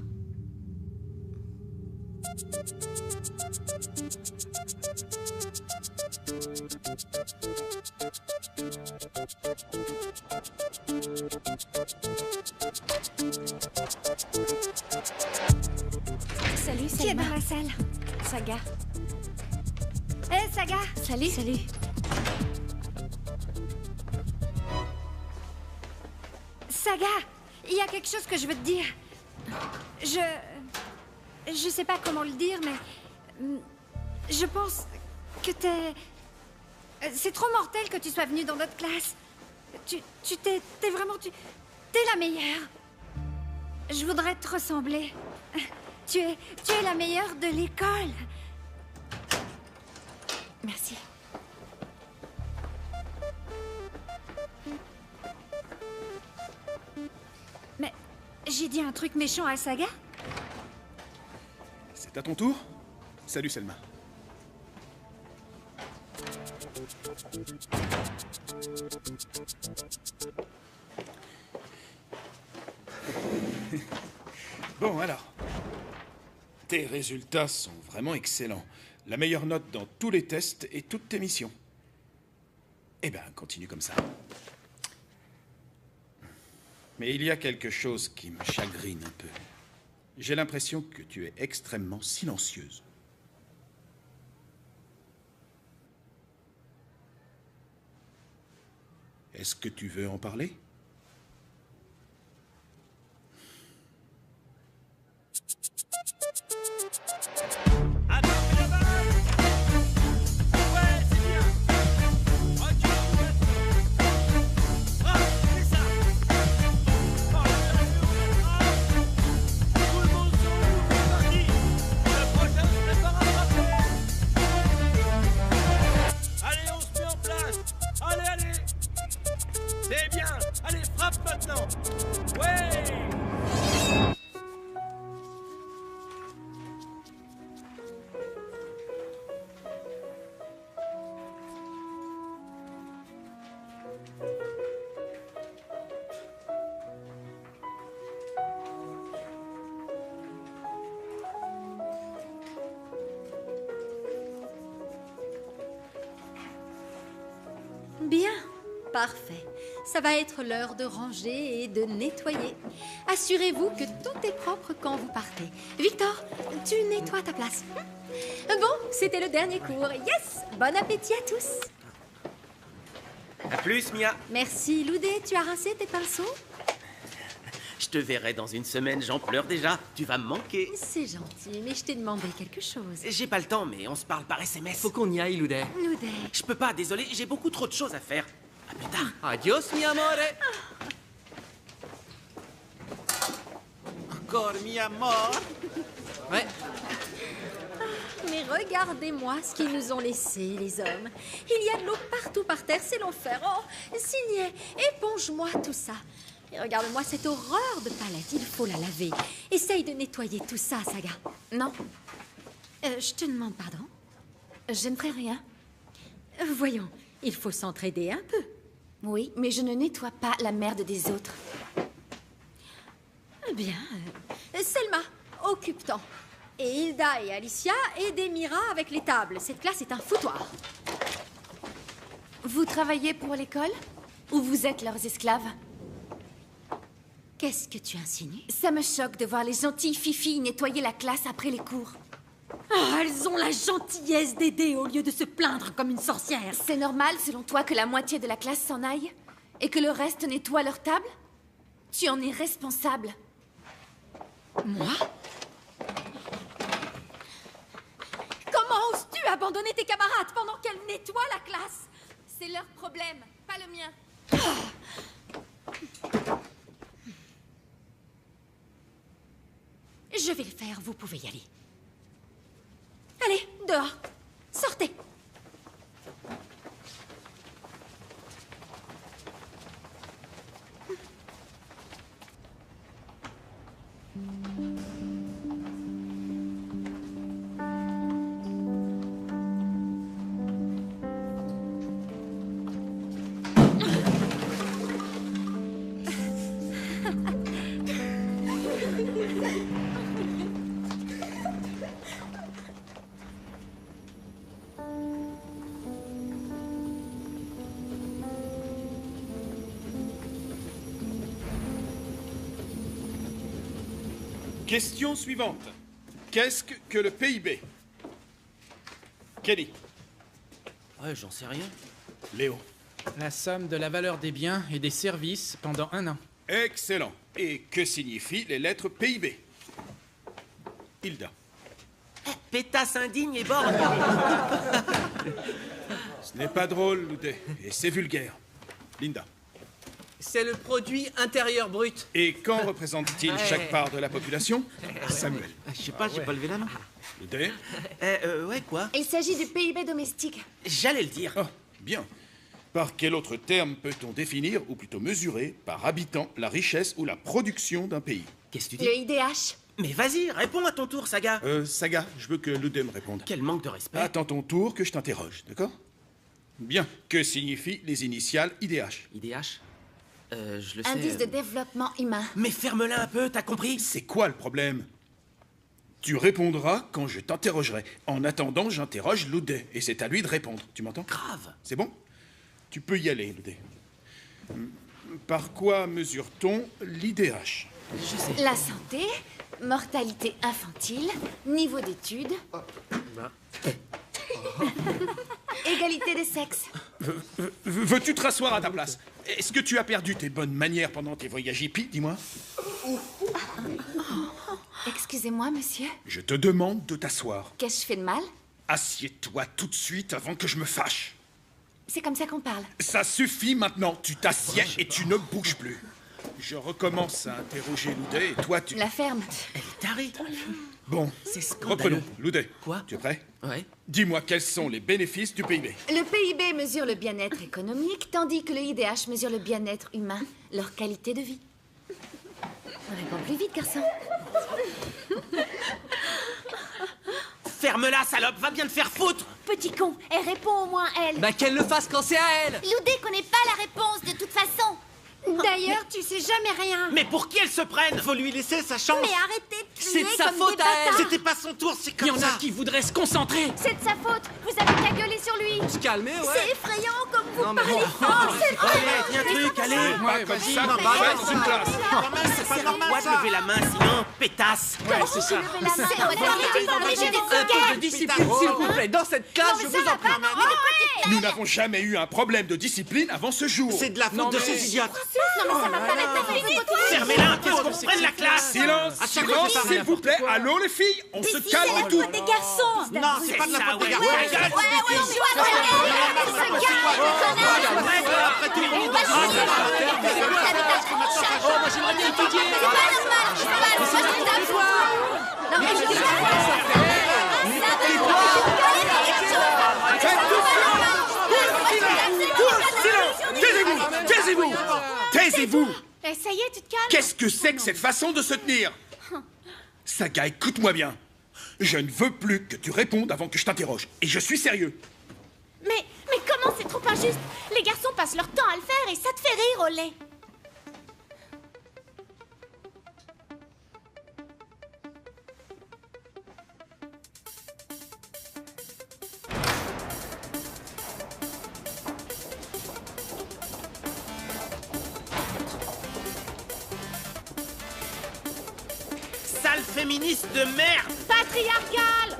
Salut, Qui est Selma. dans la salle? Saga. Hé, Saga! Salut. Salut. Saga! Il y a quelque chose que je veux te dire. Je sais pas comment le dire, mais... Je pense que t'es... C'est trop mortel que tu sois venue dans notre classe. T'es vraiment... T'es la meilleure. Je voudrais te ressembler. Tu es la meilleure de l'école. Merci. Mais j'ai dit un truc méchant à Saga? C'est à ton tour? Salut Selma. Bon alors. Tes résultats sont vraiment excellents. La meilleure note dans tous les tests et toutes tes missions. Eh ben, continue comme ça. Mais il y a quelque chose qui me chagrine un peu. J'ai l'impression que tu es extrêmement silencieuse. Est-ce que tu veux en parler? Bien, parfait. Ça va être l'heure de ranger et de nettoyer. Assurez-vous que tout est propre quand vous partez. Victor, tu nettoies ta place. Bon, c'était le dernier cours. Yes! Bon appétit à tous. À plus, Mia. Merci, Loudé. Tu as rincé tes pinceaux? Je te verrai dans une semaine, j'en pleure déjà. Tu vas me manquer. C'est gentil, mais je t'ai demandé quelque chose. J'ai pas le temps, mais on se parle par SMS. Faut qu'on y aille, Loudé. Loudé. Je peux pas, désolé, j'ai beaucoup trop de choses à faire. À plus tard. Adios, mi amore. Encore mi amor. Ouais. Mais regardez-moi ce qu'ils nous ont laissé, les hommes. Il y a de l'eau partout par terre, c'est l'enfer. Oh, signé, éponge-moi tout ça. Et regarde-moi cette horreur de palette, il faut la laver. Essaye de nettoyer tout ça, Saga. Non, Je te demande pardon. je ne ferai rien. Voyons, il faut s'entraider un peu. Oui, mais je ne nettoie pas la merde des autres. Bien. Selma, occupe-t'en. Et Hilda et Alicia, aidez Mira avec les tables. Cette classe est un foutoir. Vous travaillez pour l'école? Ou vous êtes leurs esclaves? Qu'est-ce que tu insinues? Ça me choque de voir les gentilles filles nettoyer la classe après les cours. Oh, elles ont la gentillesse d'aider au lieu de se plaindre comme une sorcière. C'est normal, selon toi, que la moitié de la classe s'en aille? Et que le reste nettoie leur table? Tu en es responsable. Moi? Comment oses-tu abandonner tes camarades pendant qu'elles nettoient la classe? C'est leur problème, pas le mien. Je vais le faire, vous pouvez y aller. Allez, dehors. Sortez. Question suivante. Qu'est-ce que le PIB? Kenny. Ouais, j'en sais rien. Léo. La somme de la valeur des biens et des services pendant un an. Excellent. Et que signifient les lettres PIB? Hilda. Pétasse indigne et borgne. Ce n'est pas drôle, Loudet, et c'est vulgaire. Linda. C'est le produit intérieur brut. Et quand représente-t-il chaque part de la population? Samuel. Je sais pas, j'ai pas levé la main. Loudet. Ouais, quoi? Il s'agit du PIB domestique. J'allais le dire. Oh, bien. Par quel autre terme peut-on définir, ou plutôt mesurer, par habitant, la richesse ou la production d'un pays? Qu'est-ce que tu dis? Le IDH. Mais vas-y, réponds à ton tour, Saga. Saga, je veux que Loudet me réponde. Quel manque de respect. Attends ton tour que je t'interroge, d'accord? Bien. Que signifient les initiales IDH? IDH? Je le sais. Indice de développement humain. Mais ferme-la un peu, t'as compris? C'est quoi le problème? Tu répondras quand je t'interrogerai. En attendant, j'interroge Loudet, et c'est à lui de répondre. Tu m'entends? Grave. C'est bon? Tu peux y aller, Loudet. Par quoi mesure-t-on l'IDH? Je sais. La santé, mortalité infantile, niveau d'études, égalité des sexes. Veux-tu te rasseoir à ta place? Est-ce que tu as perdu tes bonnes manières pendant tes voyages hippies, dis-moi? Excusez-moi, monsieur. Je te demande de t'asseoir. Qu'est-ce que je fais de mal? Assieds-toi tout de suite avant que je me fâche. C'est comme ça qu'on parle. Ça suffit maintenant, tu t'assieds et tu ne bouges plus. Je recommence à interroger Loudet et toi tu... La ferme. Elle est tarée. Bon, C'est scandaleux. reprenons. Loudet. Quoi? Tu es prêt? Ouais. Dis-moi quels sont les bénéfices du PIB. Le PIB mesure le bien-être économique, tandis que le IDH mesure le bien-être humain, leur qualité de vie. Réponds plus vite, garçon. Ferme-la, salope, va bien te faire foutre. Petit con, elle répond au moins, elle. Bah qu'elle le fasse quand c'est à elle. Loudé connaît pas la réponse de toute façon. D'ailleurs, tu sais jamais rien. Mais pour qui elle se prenne? Faut lui laisser sa chance. Mais arrêtez de C'est crier de sa comme faute des à elle. bâtards. C'était pas son tour, c'est Il comme y en ça. a qui voudraient se concentrer. C'est de sa faute. Vous avez qu'à gueuler sur lui. Se calmer, C'est ouais. effrayant comme vous Non, mais parlez bon. fort. C'est vrai. Allez, tiens, truc, allez. Pas comme ça, non, tu bah, vas dans une classe. Quand même, c'est pas normal Quoi de ça. lever la main, sinon, pétasse. Ouais, c'est ça. Levez la main. Arrêtez de parler, j'ai des Un peu de discipline, s'il vous plaît. Dans cette classe, je vous en prie. Nous n'avons jamais eu un problème de discipline avant ce jour. C'est de la faute de ces idiotes. Non, mais ça va pas être fini. Fermez-la un peu, qu'on prenne la classe. Silence, À chaque silence, fois, s'il vous plaît. Allô, les filles, on se calme tout. Des garçons. Non, c'est pas de la ça, faute des ouais, garçons. ouais, Regarde, Oh, moi j'aimerais bien étudier. Taisez-vous, taisez-vous. Eh, ça y est, tu te calmes. Qu'est-ce que c'est que cette façon de se tenir? Saga, écoute-moi bien. Je ne veux plus que tu répondes avant que je t'interroge. Et je suis sérieux. Mais comment c'est trop injuste? Les garçons passent leur temps à le faire et ça te fait rire, Olé. Sale féministe de merde. Patriarcal.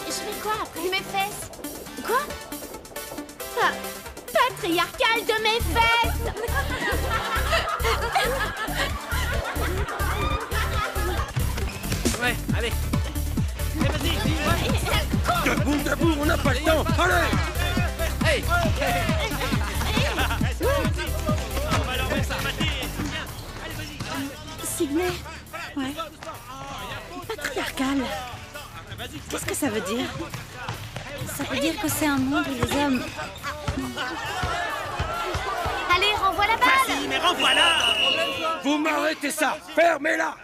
Je fais quoi après? Mes fesses. Quoi? Patriarcal de mes fesses. Ouais, allez. Debout, debout, on n'a pas le temps. Allez. Hey. Sydney. Ouais. Patriarcal. Qu'est-ce que ça veut dire? Ça veut dire que c'est un monde où les hommes... Allez, renvoie la balle. Vas-y, mais renvoie-la. Vous m'arrêtez ça. Fermez-la.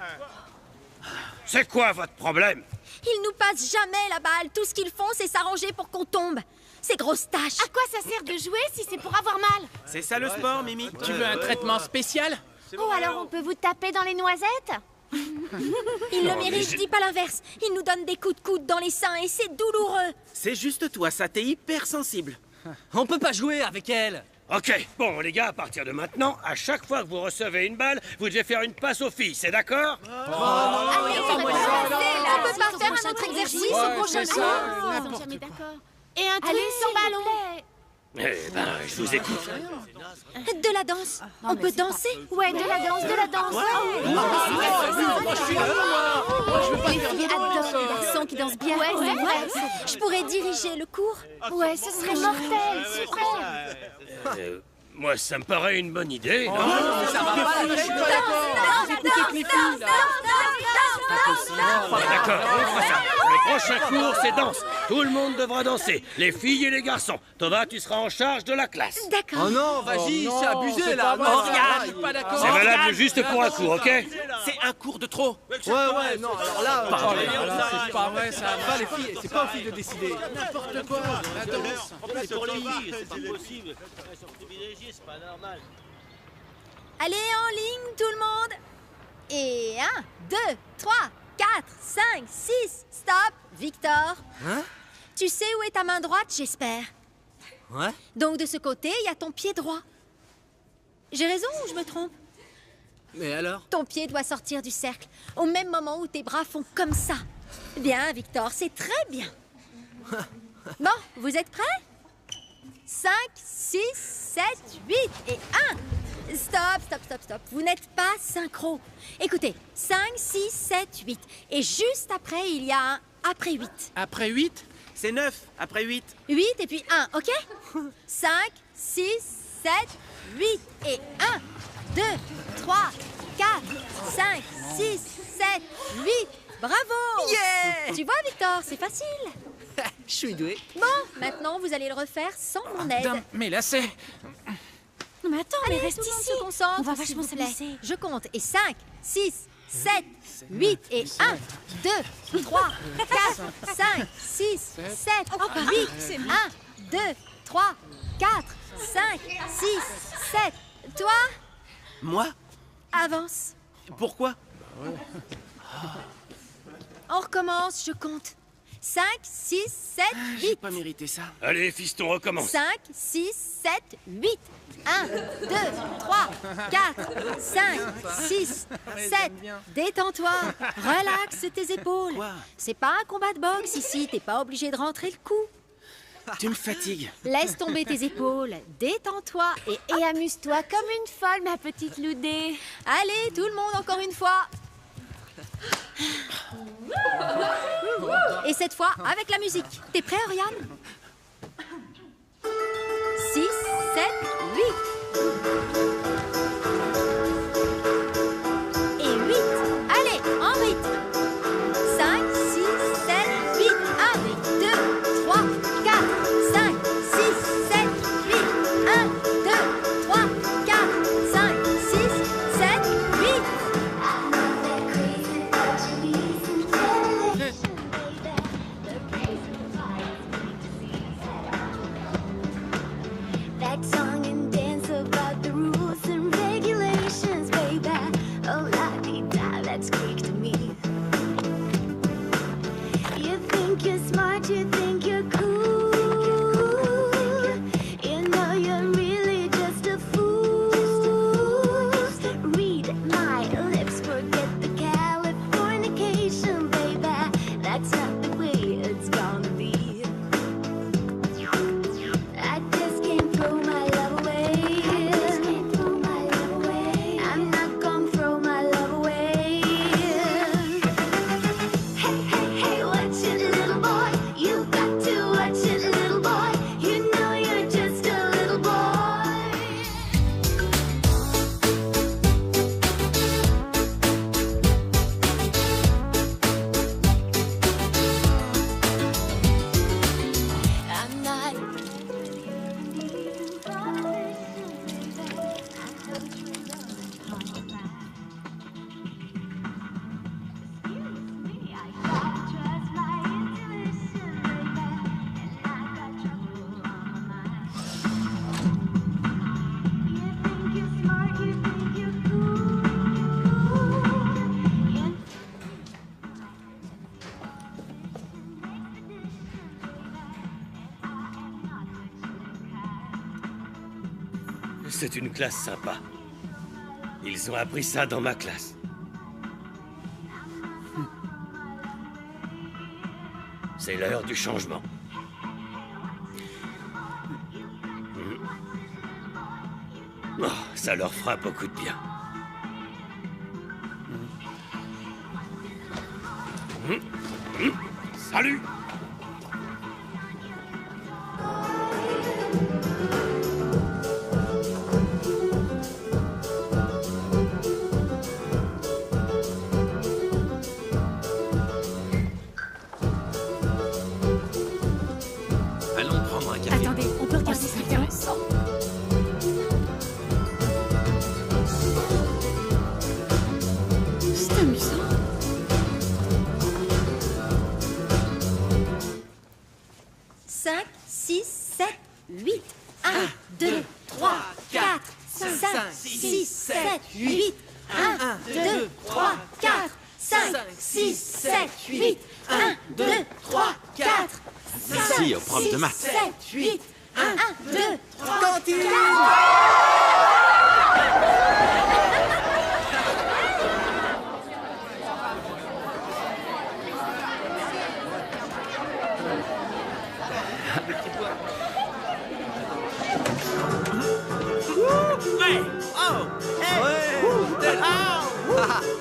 C'est quoi votre problème? Ils nous passent jamais la balle. Tout ce qu'ils font, c'est s'arranger pour qu'on tombe. Ces grosses tâches. À quoi ça sert de jouer si c'est pour avoir mal? C'est ça le sport, Mimi. Tu veux un traitement spécial? Oh, alors on peut vous taper dans les noisettes? Ils le méritent, je dis pas l'inverse. Ils nous donnent des coups de coude dans les seins et c'est douloureux. C'est juste toi, ça, t'es hyper sensible. On peut pas jouer avec elle. Ok, bon les gars, à partir de maintenant, à chaque fois que vous recevez une balle, vous devez faire une passe aux filles, c'est d'accord? On peut pas faire un autre exercice au prochain Ils sont jamais d'accord. Et un truc sans ballon. Eh ben, je vous écoute. De la danse. On peut danser? Ouais, de la danse, de la danse. Les filles adorent les garçons qui dansent bien. Ouais, c'est vrai. Je pourrais diriger le cours. Ouais, ce serait mortel, super. Moi, ça me paraît une bonne idée. Non Ça va pas, je suis pas d'accord. Vous écoutez que les filles, là. D'accord, on fera ça. Le prochain cours, c'est danse. Tout le monde devra danser, les filles et les garçons. Tova, tu seras en charge de la classe. D'accord. Oh non, vas-y, c'est abusé, là. Non, je suis pas d'accord. C'est valable juste pour un cours, ok? C'est un cours de trop. Ouais, non, alors là, C'est pas vrai, ça. pas les filles, c'est pas aux filles de décider. N'importe quoi. La danse. C'est pour les filles, c'est pas possible. Elles sont privilégiées, c'est pas normal. Allez, en ligne, tout le monde. Et 1, 2, 3, 4, 5, 6. Stop. Victor. Hein? Tu sais où est ta main droite, j'espère. Ouais? Donc de ce côté, il y a ton pied droit. J'ai raison ou je me trompe? Mais alors? Ton pied doit sortir du cercle au même moment où tes bras font comme ça. Bien, Victor, c'est très bien. Bon, vous êtes prêts? 5, 6, 7, 8 et 1. Stop. Vous n'êtes pas synchro. Écoutez, 5, 6, 7, 8. Et juste après, il y a un après 8. Après 8? C'est 9 après 8. 8 et puis 1, ok? 5, 6, 7, 8 et 1, 2, 3, 4, 5, 6, 7, 8. Bravo! Yeah! Tu vois, Victor, c'est facile. Je suis doué. Bon, maintenant, vous allez le refaire sans mon aide. Mais là, c'est... Non, mais attends, Allez, mais reste tout le monde ici. se concentre, On va s'il vachement vous plaît. s'amuser. Je compte. Et 5, 6, 7, 8 et 1, 2, 3, 4, 5, 6, 7, 8, 1, 2, 3, 4, 5, 6, 7. Toi, Moi? avance. Pourquoi? On recommence, je compte. 5, 6, 7, J'ai 8. pas mérité ça. Allez, fiston, recommence. 5, 6, 7, 8. 1, 2, 3, 4, 5, 6, 7. Détends-toi. Relaxe tes épaules. Quoi? C'est pas un combat de boxe ici. T'es pas obligé de rentrer le coup. Tu me fatigues. Laisse tomber tes épaules. Détends-toi Et amuse-toi comme une folle, ma petite Loudé. allez, tout le monde, encore une fois. Et cette fois, avec la musique. T'es prêt, Oriane? 6, 7, 8. Et 8. Allez, en rythme. 5, 6, 7, 8. 1, 2, 3, 4, 5, 6, 7, 8. 1, 2, 3, 4, 5, 6, 7, 8. That song and dance about the rules and regulations, baby. Oh, la-dee-da, that's Greek to me. You think you're smart, you think you're cool. You know you're really just a fool. Read my lips, forget the Californication, baby. That's not the way it's gonna be. I just can't throw my love away. I'm not gonna throw my love away. Hey, hey, hey, watch it, little boy. You got to watch it, little boy. You know you're just a little boy. I'm not. C'est une classe sympa. Ils ont appris ça dans ma classe. C'est l'heure du changement. Oh, ça leur fera beaucoup de bien. Salut! Allons prendre un café. Attendez, on peut regarder ça intéressant. C'est amusant. Cinq, 6, 7, 8. 1, 2, 3, 4, 5, 6, 7, 8. 1, 2, 3, 4, 5, 6, 7, 8. 1, 2, 3, 4, Merci au prof de maths. 7, 8. 1, 2, 3, Cantine! Ouais. Oh. Hey. Ouais! Ah.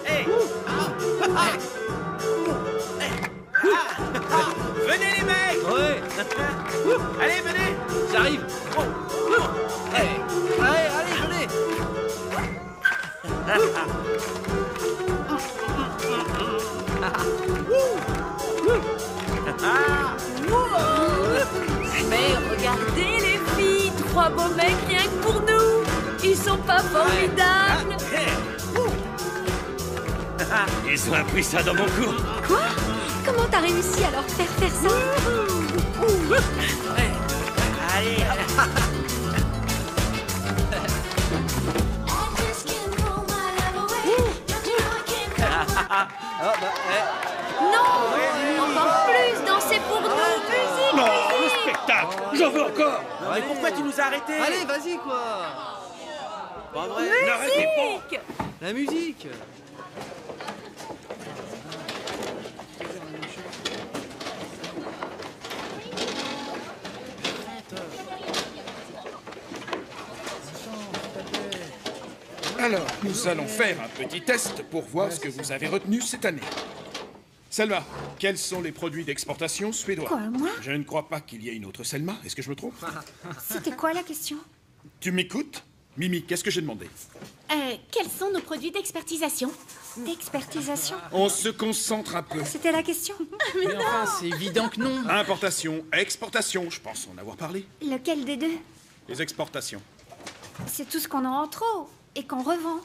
Hey. Venez les mecs. Ouais! Allez, venez. J'arrive! Hey. Allez, venez! Mais regardez les filles, 3 beaux mecs rien que pour nous. Ils sont pas formidables. Ils ont appris ça dans mon cours. Quoi? Comment t'as réussi à leur faire ça? Allez. Ah bah, Non, encore plus danser pour nous. Musique, Non, le spectacle! J'en veux encore! Mais pourquoi tu nous as arrêtés? allez, vas-y quoi! Pas vrai. N'arrêtez pas! musique. La musique! Alors, nous allons faire un petit test pour voir ce que vous avez retenu cette année. Selma, quels sont les produits d'exportation suédois? Quoi, moi? Je ne crois pas qu'il y ait une autre Selma. Est-ce que je me trompe? C'était quoi la question? Tu m'écoutes? Mimi, qu'est-ce que j'ai demandé? Quels sont nos produits d'expertisation? D'expertisation? On se concentre un peu. C'était la question? Mais enfin, c'est évident que non. Importation, exportation, je pense en avoir parlé. Lequel des deux? Les exportations. C'est tout ce qu'on a en trop et qu'on revend.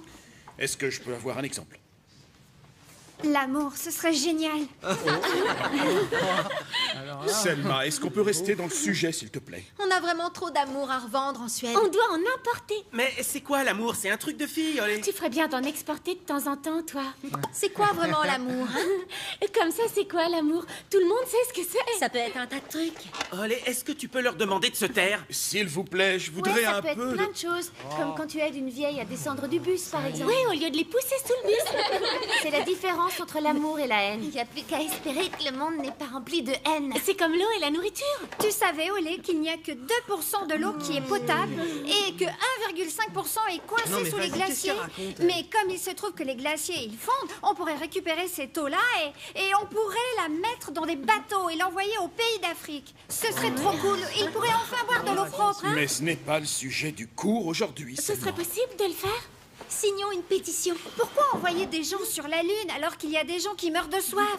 Est-ce que je peux avoir un exemple? L'amour, ce serait génial. Selma, est-ce qu'on peut rester dans le sujet, s'il te plaît? On a vraiment trop d'amour à revendre en Suède. On doit en importer. Mais c'est quoi l'amour? C'est un truc de fille, allez. Tu ferais bien d'en exporter de temps en temps, toi. C'est quoi vraiment l'amour, hein? Comme ça, c'est quoi l'amour? Tout le monde sait ce que c'est. Ça peut être un tas de trucs. Allez, est-ce que tu peux leur demander de se taire? S'il vous plaît, je voudrais ça un peut être peu plein de choses. Comme quand tu aides une vieille à descendre du bus, par exemple. Oui, au lieu de les pousser sous le bus. C'est la différence entre l'amour et la haine. Il n'y a plus qu'à espérer que le monde n'est pas rempli de haine. C'est comme l'eau et la nourriture. Tu savais, Olé, qu'il n'y a que 2% de l'eau qui est potable et que 1,5% est coincé Non, mais sous les vas-y, qu'est-ce glaciers. qu'elle raconte, Mais comme il se trouve que les glaciers, ils fondent, on pourrait récupérer cette eau-là et on pourrait la mettre dans des bateaux et l'envoyer au pays d'Afrique. Ce serait trop cool. Ils pourraient enfin boire de l'eau propre. Hein? Mais ce n'est pas le sujet du cours aujourd'hui, Ce Selma. serait possible de le faire? Signons une pétition. Pourquoi envoyer des gens sur la Lune alors qu'il y a des gens qui meurent de soif?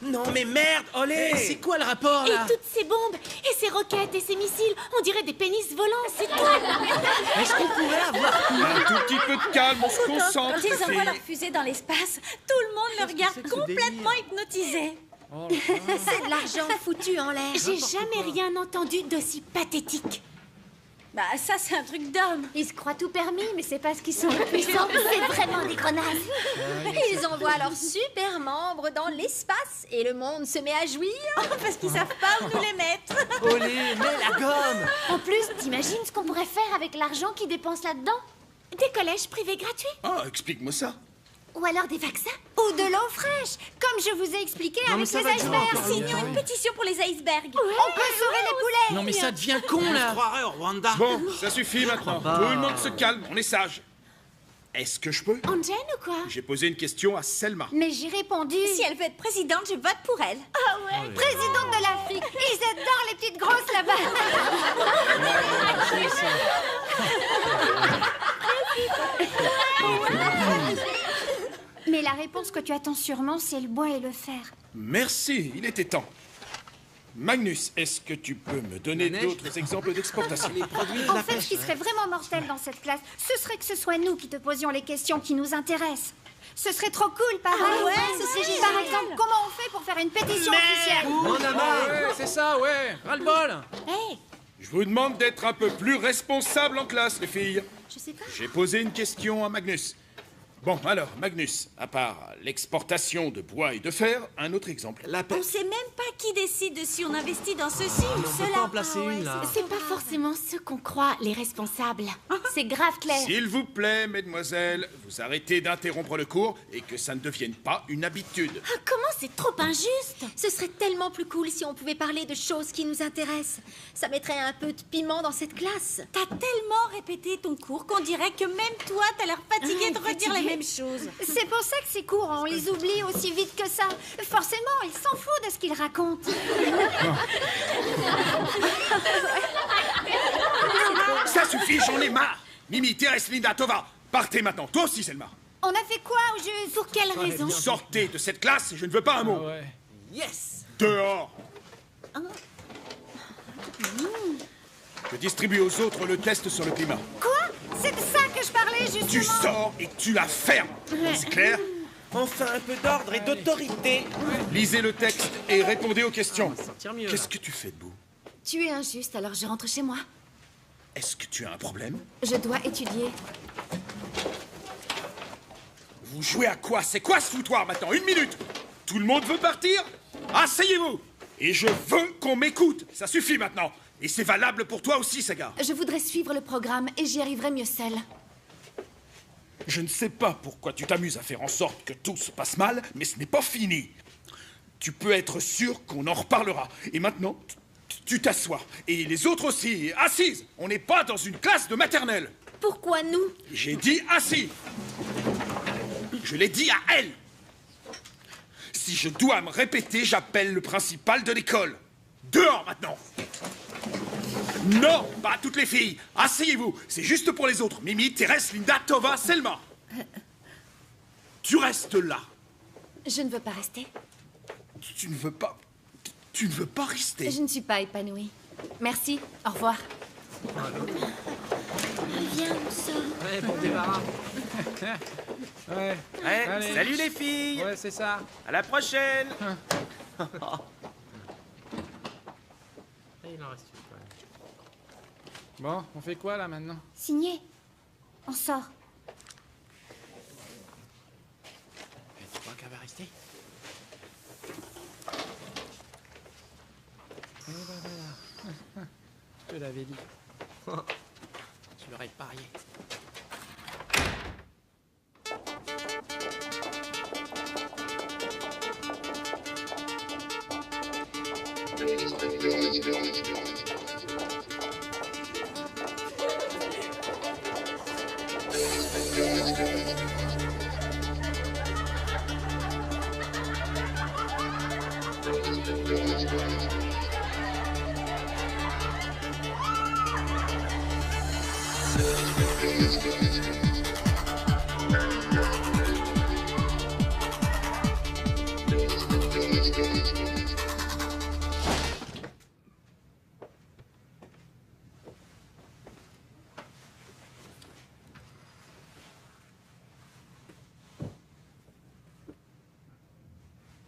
Non, mais merde, olé. C'est quoi le rapport Et là? toutes ces bombes, et ces roquettes, et ces missiles, on dirait des pénis volants, c'est tout. Est-ce qu'on pourrait avoir... Un tout petit peu de calme, on se concentre, Quand ils les envoient filles. leur fusée dans l'espace, tout le monde le regarde complètement hypnotisé. C'est de l'argent foutu en l'air. J'ai jamais rien entendu d'aussi pathétique. Bah ça c'est un truc d'homme. Ils se croient tout permis, mais c'est parce qu'ils sont puissants. C'est vraiment des connasses. Ils envoient leurs super membres dans l'espace et le monde se met à jouir. Parce qu'ils savent pas où nous les mettre. Olé, mets la gomme! En plus, t'imagines ce qu'on pourrait faire avec l'argent qu'ils dépensent là-dedans? Des collèges privés gratuits. Ah, explique-moi ça. Ou alors des vaccins? Ou de l'eau fraîche, comme je vous ai expliqué avec les icebergs. Signons une pétition pour les icebergs. On peut sauver les poulets. Non mais ça devient con là. croirait au Rwanda. Bon, ça suffit maintenant. Tout le monde se calme, on est sage. Est-ce que je peux? On te gêne ou quoi? J'ai posé une question à Selma. Mais j'ai répondu. Si elle veut être présidente, je vote pour elle. Ah ouais, présidente de l'Afrique. Ils adorent les petites grosses là-bas. Mais la réponse que tu attends sûrement, c'est le bois et le fer. Merci, il était temps. Magnus, est-ce que tu peux me donner La neige d'autres exemples d'exportation? En fait, ce qui serait vraiment mortel dans cette classe, ce serait que ce soit nous qui te posions les questions qui nous intéressent. Ce serait trop cool, pareil. Ah ouais, ce serait génial. Par exemple, comment on fait pour faire une pétition officielle? On a marre. Ouais, c'est ça, ouais. Ras-le-bol. Hey, Je vous demande d'être un peu plus responsable en classe, les filles. je sais pas. J'ai posé une question à Magnus. Bon, alors, Magnus, à part l'exportation de bois et de fer, un autre exemple. La paix. On sait même pas qui décide de si on investit dans ceci ou On peut cela. pas en placer une, là. C'est pas forcément ceux qu'on croit, les responsables. C'est grave clair. S'il vous plaît, mesdemoiselles, vous arrêtez d'interrompre le cours et que ça ne devienne pas une habitude. Ah, comment c'est trop injuste. Ce serait tellement plus cool si on pouvait parler de choses qui nous intéressent. Ça mettrait un peu de piment dans cette classe. T'as tellement répété ton cours qu'on dirait que même toi, t'as l'air fatigué de redire les mêmes choses. C'est pour ça que ces cours, on les oublie aussi vite que ça. Forcément, ils s'en foutent de ce qu'ils racontent. Ça suffit, j'en ai marre. Mimi, Thérèse, Linda, Tova, partez maintenant. Toi aussi, Selma. On a fait quoi au juste? Pour quelle raison? Sortez de cette classe et je ne veux pas un mot. Ouais. Yes. Dehors. Je distribue aux autres le test sur le climat. Quoi? C'est de ça que je parlais, justement. Tu sors et tu la fermes. C'est clair? Enfin, un peu d'ordre et d'autorité. Lisez le texte et répondez aux questions. Sentir mieux. Qu'est-ce que tu fais debout? Tu es injuste, alors je rentre chez moi. Est-ce que tu as un problème? Je dois étudier. Vous jouez à quoi? C'est quoi ce foutoir maintenant? Une minute! Tout le monde veut partir? Asseyez-vous! Et je veux qu'on m'écoute! Ça suffit maintenant! Et c'est valable pour toi aussi, Saga. Je voudrais suivre le programme et j'y arriverai mieux seule. Je ne sais pas pourquoi tu t'amuses à faire en sorte que tout se passe mal, mais ce n'est pas fini. Tu peux être sûr qu'on en reparlera. Et maintenant, tu t'assois. Et les autres aussi, assises. On n'est pas dans une classe de maternelle. Pourquoi nous? J'ai dit assis. Je l'ai dit à elle. Si je dois me répéter, j'appelle le principal de l'école. Dehors maintenant. Non, pas toutes les filles. Asseyez-vous. C'est juste pour les autres. Mimi, Thérèse, Linda, Tova, Selma. Tu restes là. Je ne veux pas rester. Tu ne veux pas... Tu ne veux pas rester. Je ne suis pas épanouie. Merci, au revoir. Viens, on sort. Ouais, bon débarras. Ouais. Ouais, Allez. salut les filles. Ouais, c'est ça. À la prochaine. Il en reste une, quand même. Bon, on fait quoi là maintenant? Signé. On sort. Et tu crois qu'elle va rester? Et ben voilà. Je te l'avais dit. Tu l'aurais parié.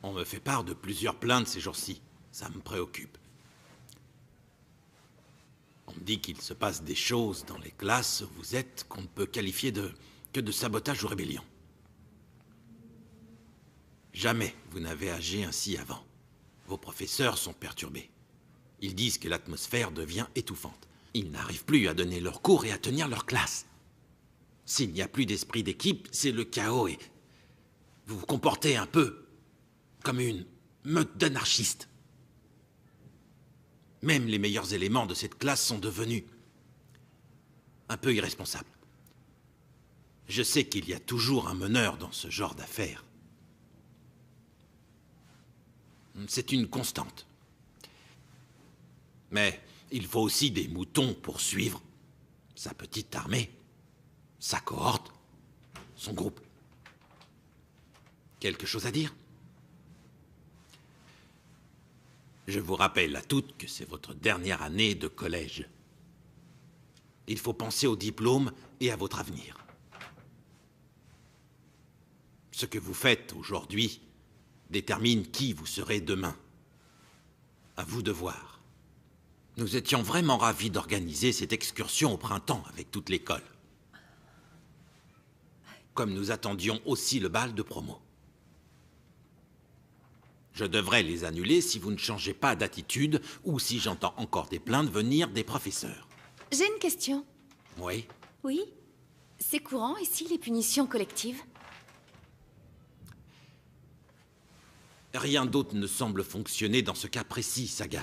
On me fait part de plusieurs plaintes ces jours-ci. Ça me préoccupe. On me dit qu'il se passe des choses dans les classes où vous êtes qu'on ne peut qualifier que de sabotage ou rébellion. Jamais vous n'avez agi ainsi avant. Vos professeurs sont perturbés. Ils disent que l'atmosphère devient étouffante. Ils n'arrivent plus à donner leurs cours et à tenir leur classe. S'il n'y a plus d'esprit d'équipe, c'est le chaos et Vous vous comportez un peu comme une meute d'anarchistes. Même les meilleurs éléments de cette classe sont devenus un peu irresponsables. Je sais qu'il y a toujours un meneur dans ce genre d'affaires. C'est une constante. Mais il faut aussi des moutons pour suivre sa petite armée, sa cohorte, son groupe. Quelque chose à dire? Je vous rappelle à toutes que c'est votre dernière année de collège. Il faut penser au diplôme et à votre avenir. Ce que vous faites aujourd'hui détermine qui vous serez demain. À vous de voir. Nous étions vraiment ravis d'organiser cette excursion au printemps avec toute l'école. Comme nous attendions aussi le bal de promo. Je devrais les annuler si vous ne changez pas d'attitude ou si j'entends encore des plaintes venir des professeurs. J'ai une question. Oui? Oui? C'est courant ici, les punitions collectives? Rien d'autre ne semble fonctionner dans ce cas précis, Saga.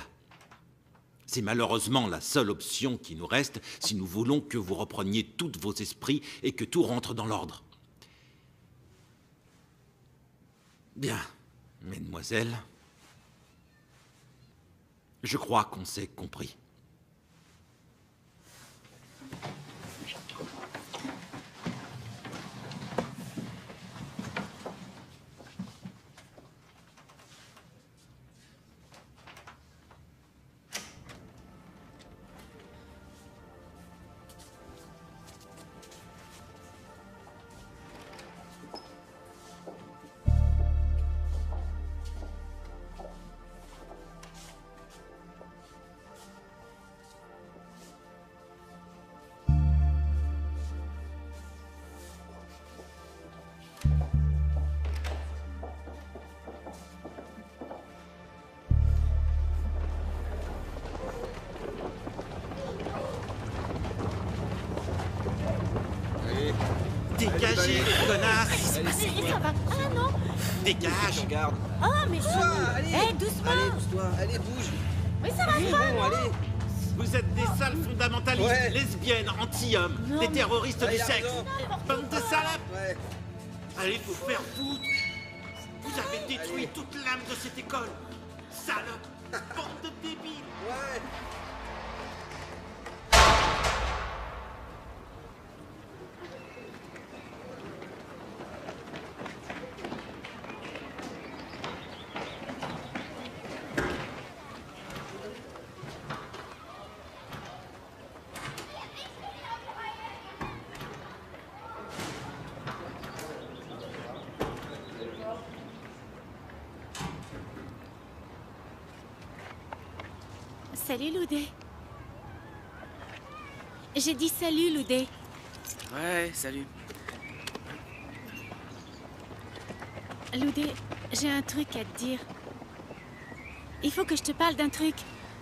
C'est malheureusement la seule option qui nous reste si nous voulons que vous repreniez tous vos esprits et que tout rentre dans l'ordre. Bien, mesdemoiselles. Je crois qu'on s'est compris. Dégagez, les connards! Ça va. Ah non! Dégage! Regarde! Oh, mais allez! Hé, doucement! Allez, pousse-toi! Allez, bouge! Mais ça va pas, bon, non? allez! Vous êtes des sales fondamentalistes, lesbiennes, anti-hommes, des terroristes du sexe. Bande de salopes! Allez vous faire foutre! Vous avez détruit toute l'âme de cette école! Salopes! Bande de débiles! Salut, Loudé. J'ai dit salut, Loudé. Ouais, salut. Loudé, j'ai un truc à te dire. Il faut que je te parle d'un truc.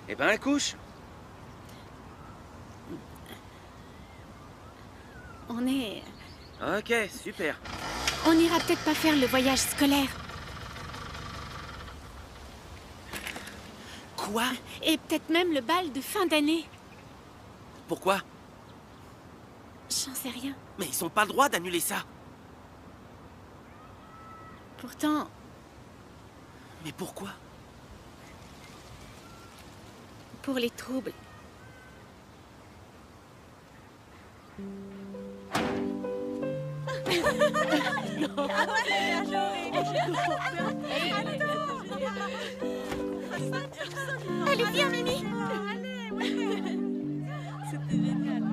Eh ben, couche. On est... Ok, super. On ira peut-être pas faire le voyage scolaire. Quoi? Et peut-être même le bal de fin d'année. Pourquoi? J'en sais rien. Mais ils ont pas le droit d'annuler ça. Pourtant... Mais pourquoi? Pour les troubles. Allez, viens, Mimi. C'était génial.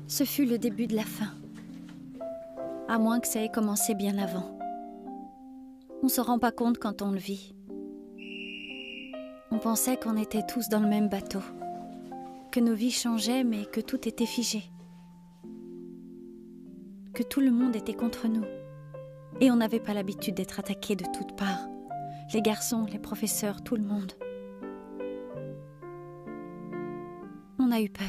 Ce fut le début de la fin. À moins que ça ait commencé bien avant. On se rend pas compte quand on le vit. On pensait qu'on était tous dans le même bateau. Que nos vies changeaient, mais que tout était figé. Que tout le monde était contre nous. Et on n'avait pas l'habitude d'être attaqué de toutes parts. Les garçons, les professeurs, tout le monde. On a eu peur.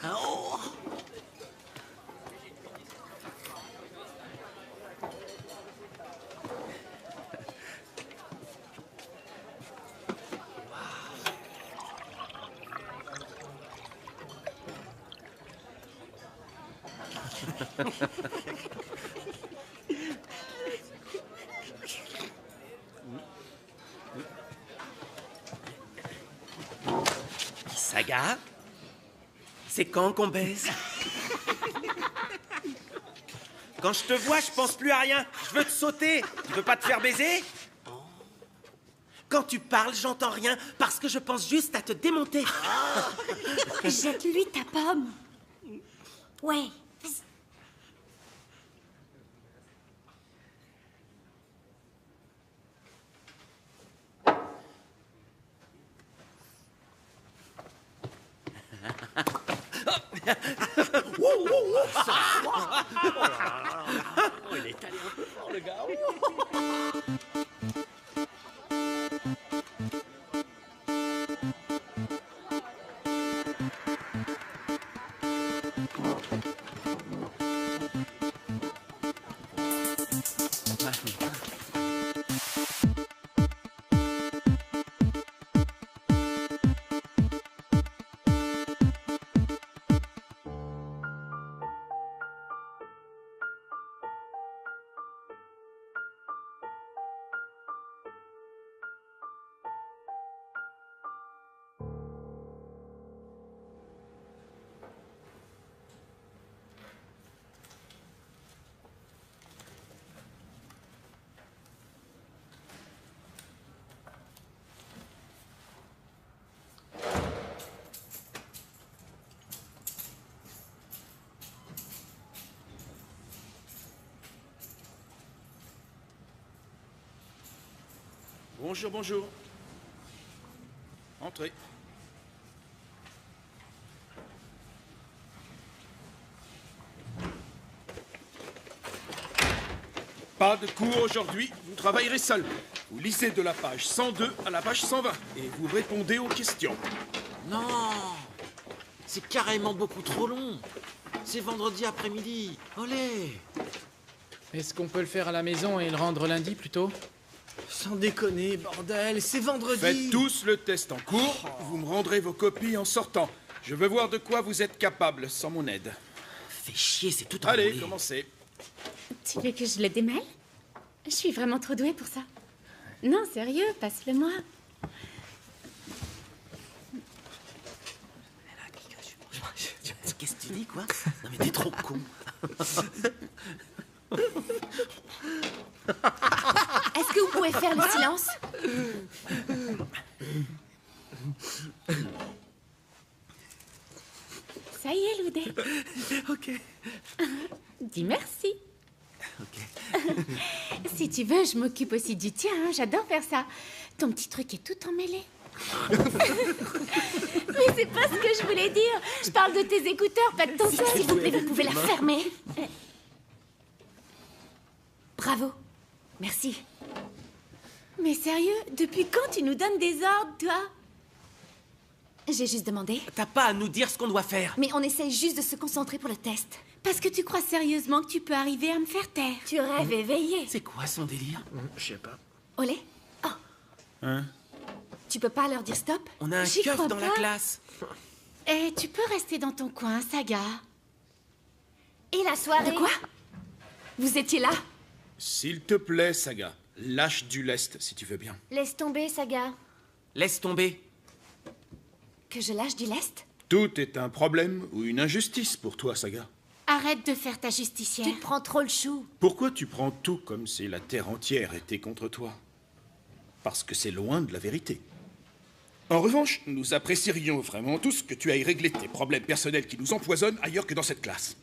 Oh. Saga, c'est quand qu'on baise? Quand je te vois, je pense plus à rien. Je veux te sauter. Tu veux pas te faire baiser? Quand tu parles, j'entends rien parce que je pense juste à te démonter. Jette-lui ta pomme. Ouais. Il est allé un peu fort, le gars. Bonjour, bonjour. Entrez. Pas de cours aujourd'hui, vous travaillerez seul. Vous lisez de la page 102 à la page 120 et vous répondez aux questions. Non, c'est carrément beaucoup trop long. C'est vendredi après-midi. Olé! Est-ce qu'on peut le faire à la maison et le rendre lundi plutôt? Sans déconner, bordel, c'est vendredi. Faites tous le test en cours, vous me rendrez vos copies en sortant. Je veux voir de quoi vous êtes capable sans mon aide. Fais chier, c'est tout Allez, embrouillé. commencez. Tu veux que je le démêle? Je suis vraiment trop douée pour ça. Non, sérieux, passe-le-moi. Qu'est-ce que tu dis, quoi? Non mais t'es trop con. Est-ce que vous pouvez faire le silence? Ça y est, Loudé. Ok. Dis merci. Ok. Si tu veux, je m'occupe aussi du tien. Hein. J'adore faire ça. Ton petit truc est tout emmêlé. Mais c'est pas ce que je voulais dire. Je parle de tes écouteurs, pas de ton seul. S'il vous plaît, vous pouvez la fermer. Bravo. Merci. Mais sérieux, depuis quand tu nous donnes des ordres, toi? J'ai juste demandé. T'as pas à nous dire ce qu'on doit faire. Mais on essaye juste de se concentrer pour le test. Parce que tu crois sérieusement que tu peux arriver à me faire taire. Tu rêves éveillé. C'est quoi son délire? Je sais pas. Olé? Oh. Hein? Tu peux pas leur dire stop? On a un J'y keuf crois dans la pas. classe. Eh, tu peux rester dans ton coin, Saga. Et la soirée? De quoi? Vous étiez là? S'il te plaît, Saga, lâche du lest si tu veux bien. Laisse tomber, Saga. Laisse tomber. Que je lâche du lest? Tout est un problème ou une injustice pour toi, Saga. Arrête de faire ta justicière. Tu te prends trop le chou. Pourquoi tu prends tout comme si la terre entière était contre toi? Parce que c'est loin de la vérité. En revanche, nous apprécierions vraiment tous que tu ailles régler tes problèmes personnels qui nous empoisonnent ailleurs que dans cette classe.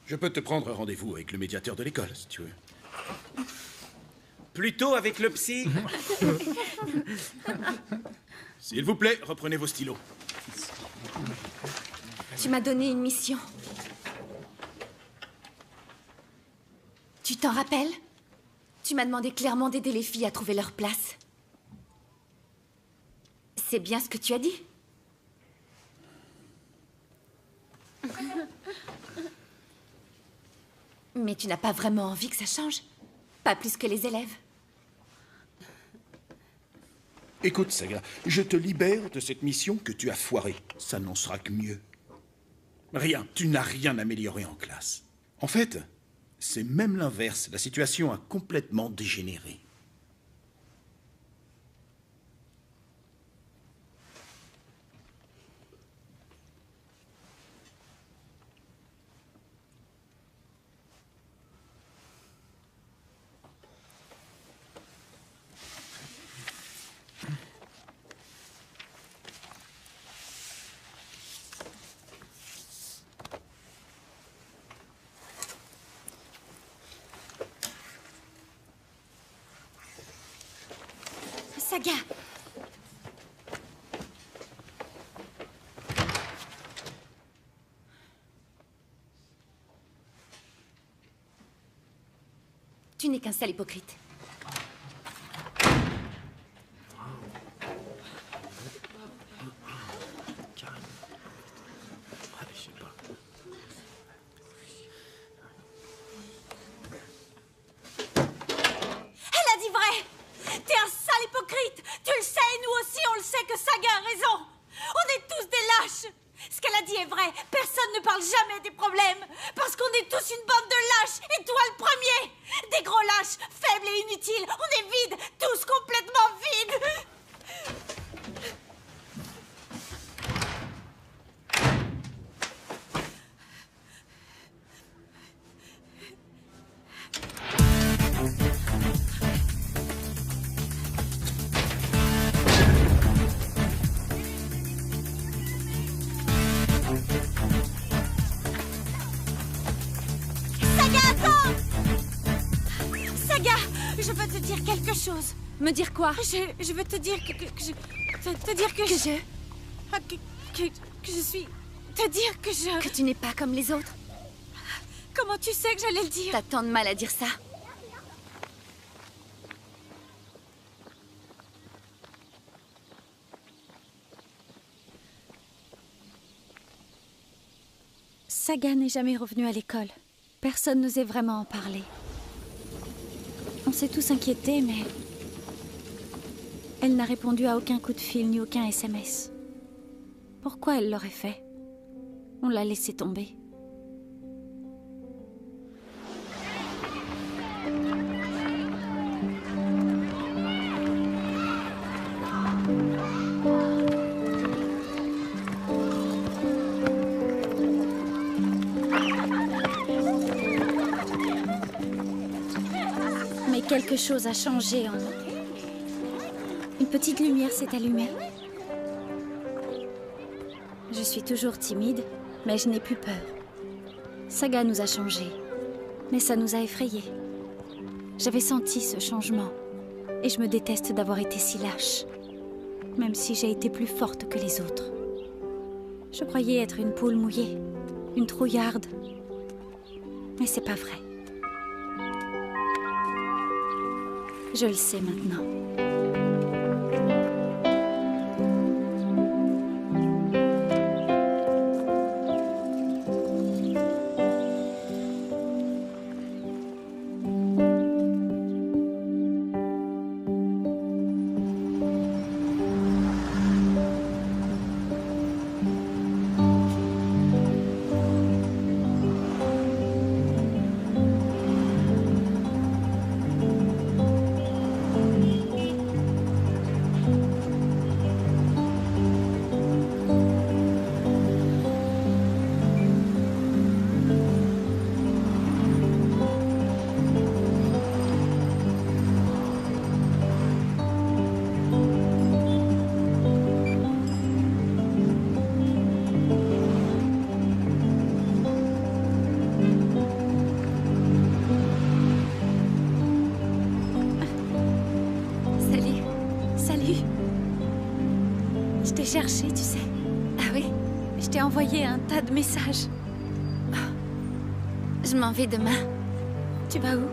Je peux te prendre rendez-vous avec le médiateur de l'école, si tu veux. Plutôt avec le psy. S'il vous plaît, reprenez vos stylos. Tu m'as donné une mission. Tu t'en rappelles? Tu m'as demandé clairement d'aider les filles à trouver leur place. C'est bien ce que tu as dit. Mais tu n'as pas vraiment envie que ça change. Pas plus que les élèves. Écoute, Saga, je te libère de cette mission que tu as foirée. Ça n'en sera que mieux. Rien, tu n'as rien amélioré en classe. En fait, c'est même l'inverse. La situation a complètement dégénéré. Saga! Tu n'es qu'un sale hypocrite. Me dire quoi? Je veux te dire te dire que que je suis... Te dire que je... Que tu n'es pas comme les autres. Comment tu sais que j'allais le dire? T'as tant de mal à dire ça. Saga n'est jamais revenue à l'école. Personne n'osait vraiment en parler. On s'est tous inquiétés, mais... Elle n'a répondu à aucun coup de fil ni aucun SMS. Pourquoi elle l'aurait fait? On l'a laissé tomber. Mais quelque chose a changé en nous. Une petite lumière s'est allumée. Je suis toujours timide, mais je n'ai plus peur. Saga nous a changés, mais ça nous a effrayés. J'avais senti ce changement, et je me déteste d'avoir été si lâche, même si j'ai été plus forte que les autres. Je croyais être une poule mouillée, une trouillarde, mais c'est pas vrai. Je le sais maintenant. eu. Je t'ai cherché, tu sais. Ah oui? Je t'ai envoyé un tas de messages. Je m'en vais demain. Tu vas où?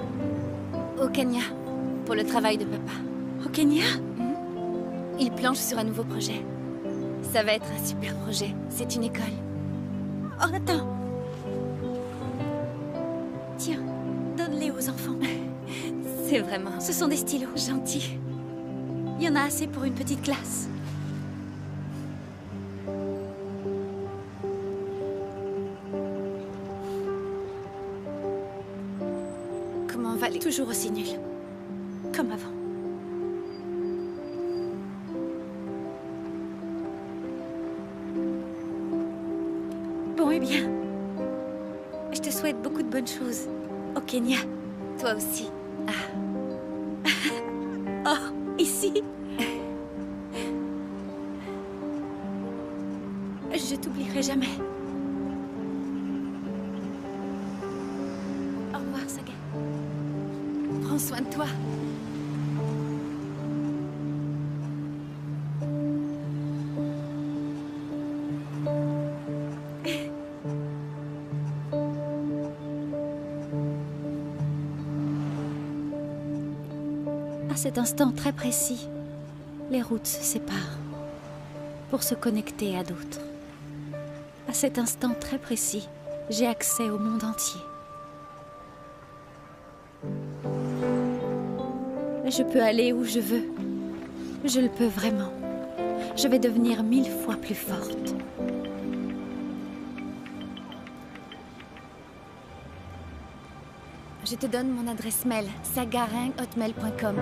Au Kenya, pour le travail de papa. Au Kenya? Il planche sur un nouveau projet. Ça va être un super projet. C'est une école. Oh, attends. Tiens, donne-les aux enfants. C'est vraiment... Ce sont des stylos. gentil. Il y en a assez pour une petite classe. Comment va les... Toujours aussi nul. Comme avant. Bon, eh bien. Je te souhaite beaucoup de bonnes choses au Kenya. Toi aussi. Oh, ici. Je t'oublierai jamais. Au revoir, Saga. Prends soin de toi. À cet instant très précis, les routes se séparent pour se connecter à d'autres. À cet instant très précis, j'ai accès au monde entier. Je peux aller où je veux. Je le peux vraiment. Je vais devenir 1000 fois plus forte. Je te donne mon adresse mail, sagarin@hotmail.com.